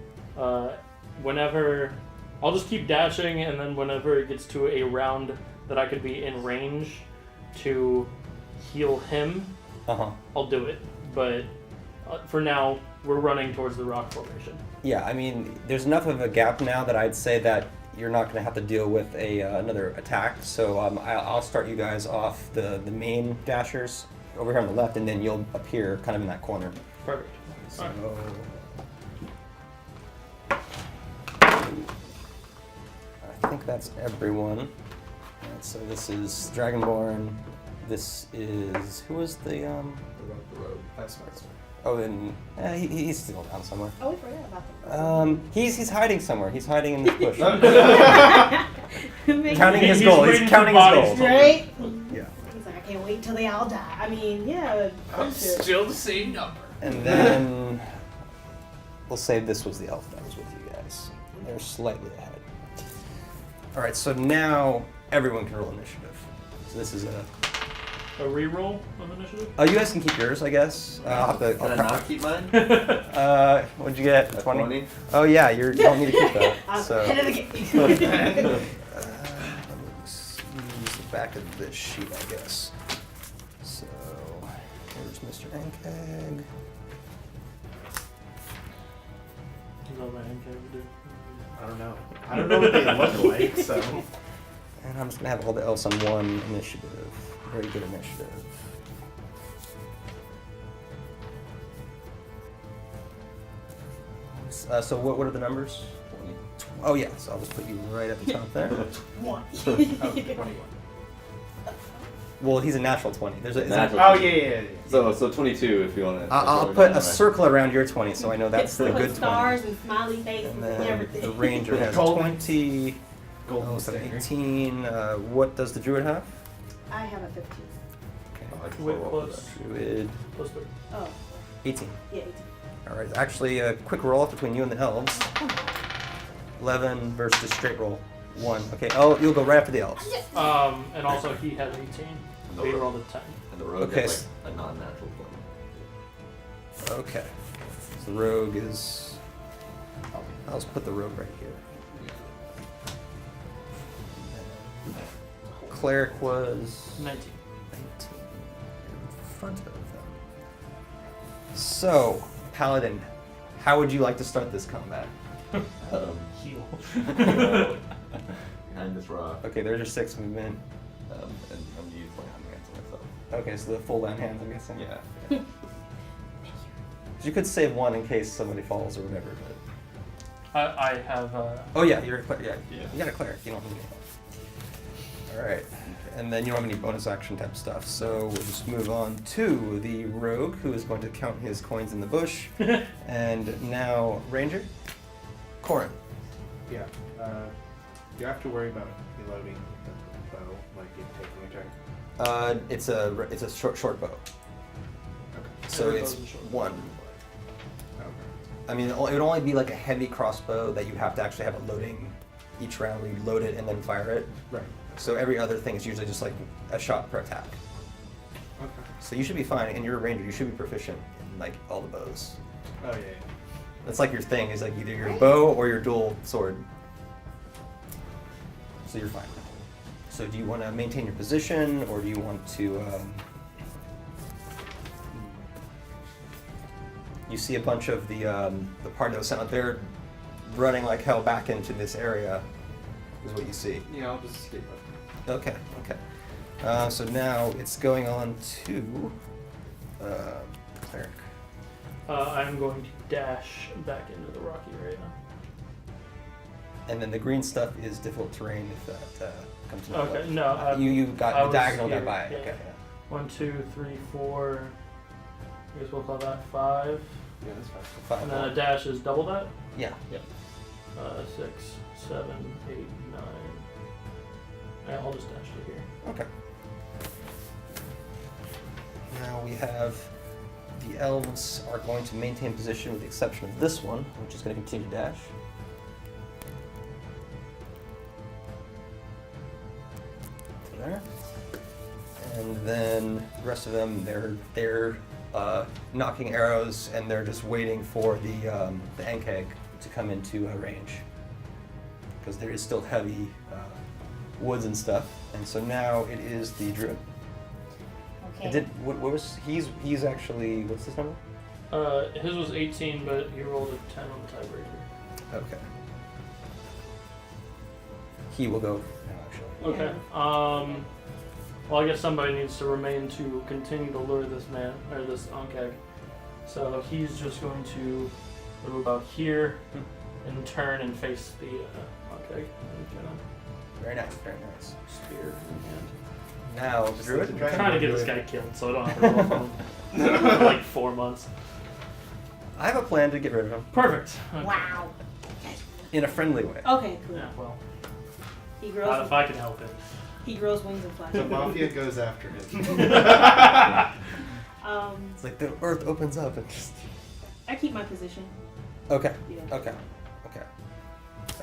whenever, I'll just keep dashing, and then whenever it gets to a round that I could be in range to heal him, I'll do it. But for now, we're running towards the rock formation. Yeah, I mean, there's enough of a gap now that I'd say that you're not going to have to deal with another attack. So I'll start you guys off the main dashers over here on the left, and then you'll appear kind of in that corner. Perfect. So, I think that's everyone. Alright, so this is Dragonborn. This is, who was the The road. Oh, and he's still down somewhere. Oh, we forgot about them. He's hiding somewhere. He's hiding in this bush. Counting Counting his He's gold. waiting He's for counting his bodies gold. to- Right? Yeah. He's like, I can't wait till they all die. I mean, yeah. friendship. Still the same number. And then we'll say this was the elf that was with you guys. They're slightly ahead. All right, so now everyone can roll initiative. So this is A reroll of initiative? you guys can keep yours, I guess. I'll have to. Can I not keep mine? What'd you get? A 20? Oh yeah, you don't need to keep that. I'm So ahead of the game. let me use the back of this sheet, I guess. So here's Mr. Ankeg. I don't know. I don't know what they look like, so. And I'm just gonna have all the elves on one initiative. Very good initiative. So what are the numbers? 20. Oh yeah, so I'll just put you right at the top there. One. Oh, 21. Well, he's a natural 20. There's a, Natural. Oh, yeah. So 22 if you want to. I'll put a circle around your 20, so I know that's the Put good 20. stars and smiley faces And and then everything. the ranger has Golden. 20. Golden Oh, so standard. 18. What does the druid have? I have a 15. Oh, I can Wait, roll plus- that. Druid Plus 3. Oh, 18. yeah, 18. All right, actually a quick roll off between you and the elves. 11 versus just straight roll. 1. Okay. Oh, you'll go right after the elves. And also he has 18. No. We rolled a 10. And the rogue Okay, has like a non-natural 20. Okay. So the rogue is. I'll just put the rogue right here. Cleric was 19. 19. In front of them. So, Paladin, how would you like to start this combat? Heal. Behind this rock. Okay, there's your 6 movement. And I'm using my hands on myself. Okay, so the full down hands, I'm guessing. Yeah. You could save 1 in case somebody falls or whatever. But... I have. Oh yeah, you're a cleric. Yeah. Yeah. You got a cleric. You don't need All right. And then you don't have any bonus action type stuff, so we'll just move on to the rogue, who is going to count his coins in the bush. And now, Ranger, Coren. Yeah. You have to worry about reloading the bow, like you taking a turn. It's a short bow, Okay. so Every it's bow's a short one. Okay. I mean, it would only be like a heavy crossbow that you have to actually have it loading each round, where you load it and then fire it. Right. So every other thing is usually just like a shot per attack. Okay. So you should be fine, and you're a ranger. You should be proficient in like all the bows. Oh yeah. That's like your thing, is like either your bow or your dual sword. So you're fine. So do you want to maintain your position, or do you want to... You see a bunch of the party that was sent out there running like hell back into this area, is what you see. Yeah, I'll just skip it. Okay, okay. So now it's going on to Cleric. I'm going to dash back into the rocky area. And then the green stuff is difficult terrain if that comes into play. Okay, no. You I got the was diagonal here, nearby. yeah. Okay. 1, 2, 3, 4. I guess we'll call that 5. Yeah, that's fine. Five. And then a dash is double that. Yeah. 6, 7, 8, 9. Yeah, I'll just dash to here. Okay. Now we have the elves are going to maintain position with the exception of this one, which is going to continue to dash. To there. And then the rest of them, they're knocking arrows, and they're just waiting for the Ankeg to come into range, because there is still heavy woods and stuff. And so now it is the druid. Okay. What was he's actually, what's his number? His was 18, but he rolled a 10 on the tiebreaker. Okay. He will go now, actually. Okay. Well, I guess somebody needs to remain to continue to lure this man, or this Ankeg. So he's just going to move out here and turn and face the Ankeg. Very nice, very nice. Spear in hand. Now the druid. Try I'm trying to get this guy killed, so I don't have to roll for him for like 4 months. I have a plan to get rid of him Perfect. Okay. Wow. in a friendly way. Okay, cool. Yeah, well, He not grows. if I can help it. He grows wings and flies. The mafia goes after him. It's like the earth opens up and just. I keep my position. Okay. Yeah. Okay. Okay.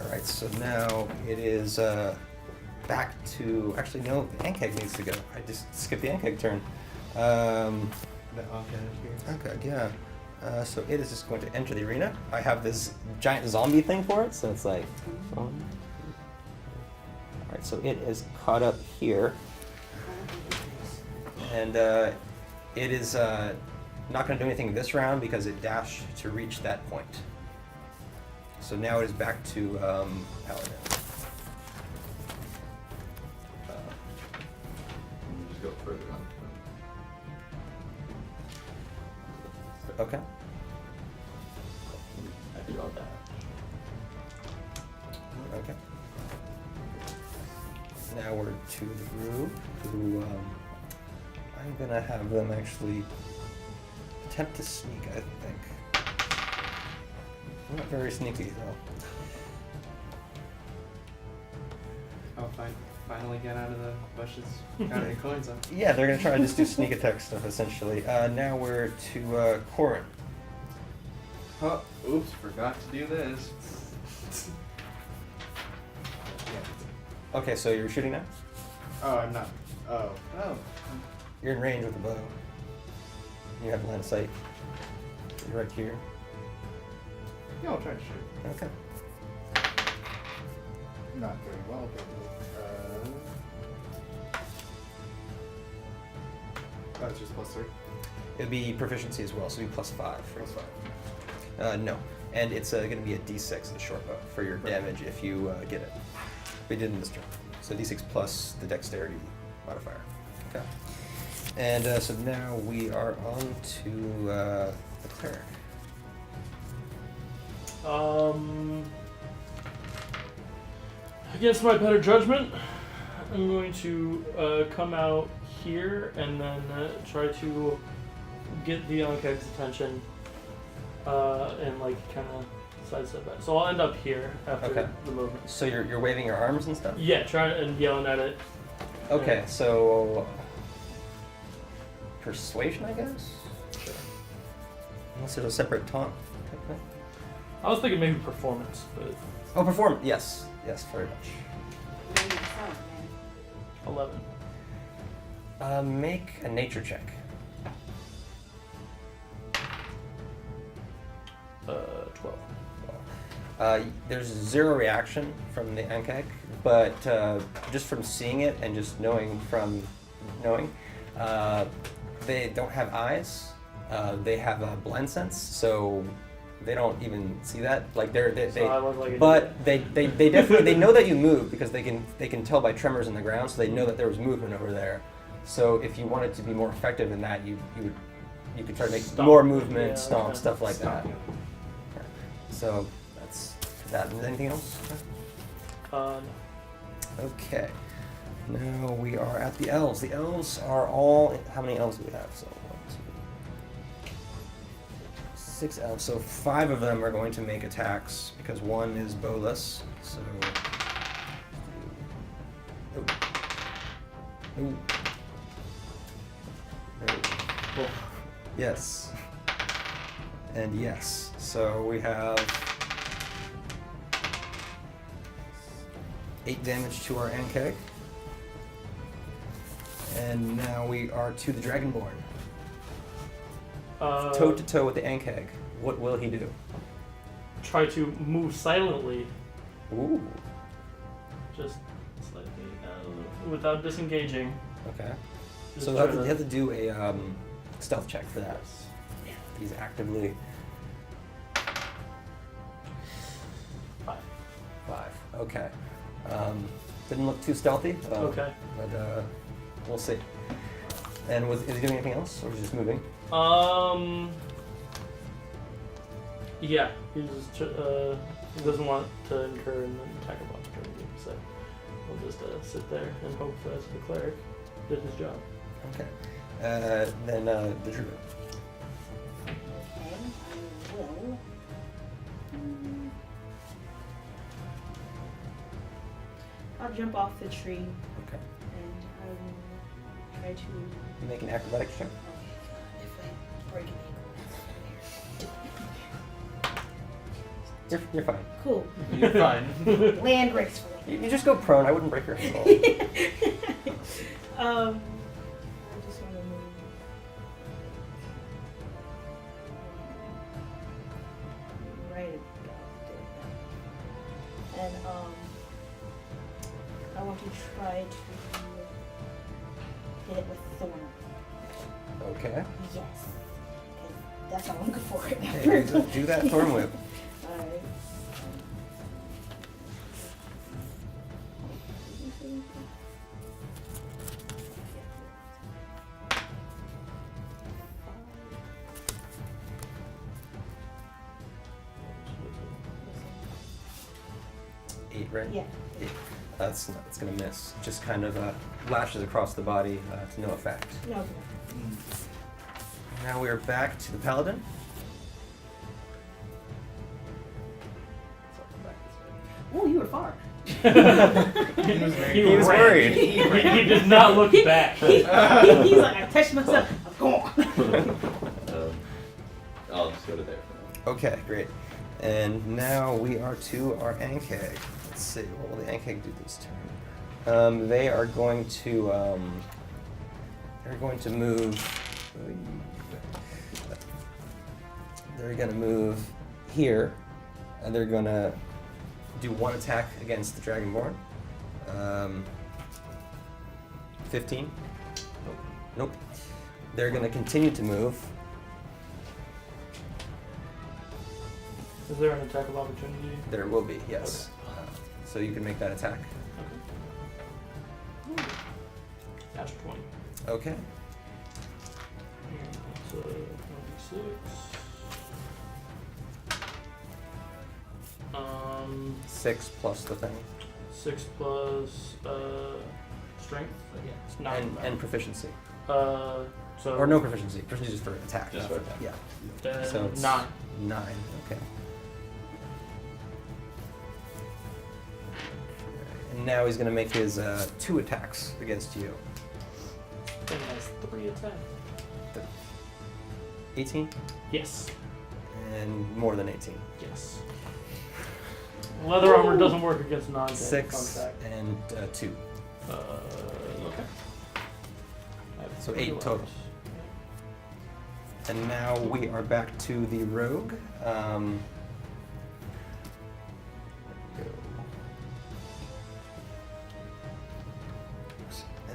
All right. So now it is back to. Actually, no. The Ankeg needs to go. I just skipped the Ankeg turn. The Ankeg. Okay. Yeah. So it is just going to enter the arena. I have this giant zombie thing for it, so it's like. All right. So it is caught up here, and it is not going to do anything this round because it dashed to reach that point. So now it is back to Paladin. Just go further on. Okay. I do all that. Okay. Now we're to the group who I'm gonna have them actually attempt to sneak, I think. Not very sneaky though. I'll finally get out of the bushes. Got any coins on? Yeah, they're gonna try to just do sneak attack stuff essentially. Now we're to Coren. Oh, oops, forgot to do this. Okay, so you're shooting now? Oh, I'm not. Oh. You're in range with the bow. You have line of sight. You're right here. Yeah, I'll try to shoot. Okay. Not very well, but that's just +3. It'll be proficiency as well, so it'll be +5 for +5. No, and it's going to be a D6, the short bow, for your damage if you get it. We did in this turn. So D6 plus the dexterity modifier. Okay. And so now we are on to the cleric. Against my better judgment, I'm going to come out here and then try to get the Ankeg's attention and like kind of sidestep that. So I'll end up here after the movement. So you're waving your arms and stuff? Yeah, trying and yelling at it. Okay, so persuasion, I guess? Sure. Unless there's a separate taunt type thing. I was thinking maybe performance, but Oh, perform. Yes, very much. 11. Make a nature check. 12. There's zero reaction from the Ankeg, but just from seeing it and just knowing, they don't have eyes. They have a blind sense, so they don't even see that. Like So I look like a but they definitely know that you move because they can tell by tremors in the ground, so they know that there was movement over there. So if you wanted to be more effective in that, you could try to make Stomp. more movement, Yeah, stomp, okay. stuff like that. So that's that. Is anything else? No. Okay. Now we are at the elves. The elves are all. How many elves do we have? So 1, 2, 6 elves. So 5 of them are going to make attacks because 1 is bowless. So. Ooh. Cool. Yes. And yes. So we have 8 damage to our Ankeg. And now we are to the Dragonborn. Toe to toe with the Ankeg. What will he do? Try to move silently, Ooh. just slightly, without disengaging. Okay. Just So try you have to do a stealth check for that. Yes. He's actively 5. 5. Okay. Didn't look too stealthy. Okay. But we'll see. And is he doing anything else, or is he just moving? Yeah, he doesn't want to incur an attack of opportunity, so we'll just sit there and hope that the cleric did his job. Okay. Then the druid. Okay, I will. I'll jump off the tree Okay. and I will try to. You make an acrobatics check. If I break it. You're fine. Cool. You're fine. Land gracefully. You just go prone. I wouldn't break your ankle. I just want to move. Right about there. And I want to try to hit it with thorn. Okay. Yes. 'Cause that's all I'm good for right now. Okay, do that thorn whip. Alright. Eight, right? Yeah. 8. That's gonna miss. Just kind of lashes across the body to no effect. No. Now we are back to the paladin. Oh, you were far. He He was worried. He did not look back. He's like, I touched myself. I'm gone. I'll just go to there for now. Okay, great. And now we are to our Ankeg. Let's see, what will the Ankeg do this turn? They are going to move. They're gonna move here, and they're gonna do 1 attack against the Dragonborn. 15. Nope. They're gonna continue to move. Is there an attack of opportunity? There will be, yes. So you can make that attack. Okay. Natural 20. Okay. So 26. 6 plus the thing. 6 plus strength. But yeah, it's not And proficiency. so Or no proficiency. Proficiency is for attack. Just not for attack. Yeah. So it's 9. 9. Okay. And now he's going to make his 2 attacks against you. Then has 3 attacks. 18 Yes. and more than 18. Yes. Leather armor doesn't work against non-hit. 6 Fun fact. and 2. Okay. I have So 3 8 total. left. And now we are back to the rogue. And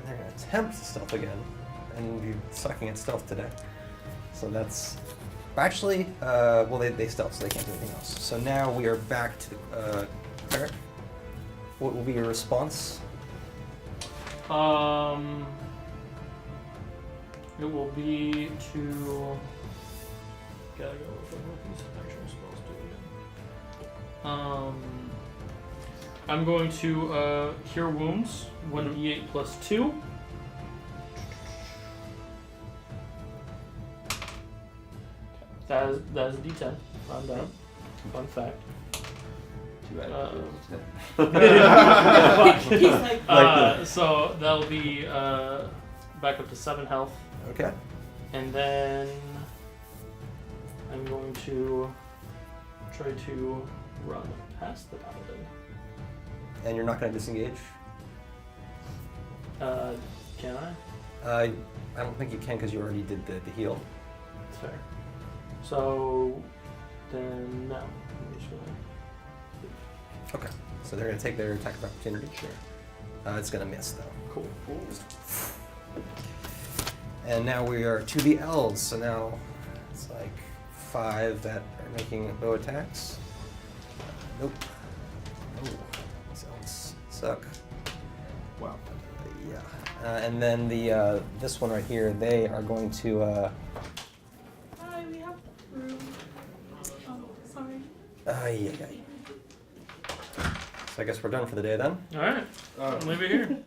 they're going to attempt stealth again. And you're sucking at stealth today. So that's... Actually, well, they stealth, so they can't do anything else. So now we are back to the cleric. What will be your response? It will be to. Gotta go with what these action spells do again. I'm going to cure wounds. 1d8 plus 2. That is a d10. Found out. Fun fact. Too bad. He's like, So that'll be back up to 7 health. Okay. And then I'm going to try to run past the paladin. And you're not going to disengage? Can I? I don't think you can because you already did the heal. That's fair. So then no. I'm just gonna leave. Okay. So they're going to take their attack of opportunity. Sure. It's going to miss though. Cool. And now we are to the elves. So now it's like 5 that are making bow attacks. Nope. Oh, these elves suck. Wow. Yeah. And then the this one right here, they are going to. Hi, we have room. Oh, sorry. Yeah. So I guess we're done for the day then. All right. I'll leave it here.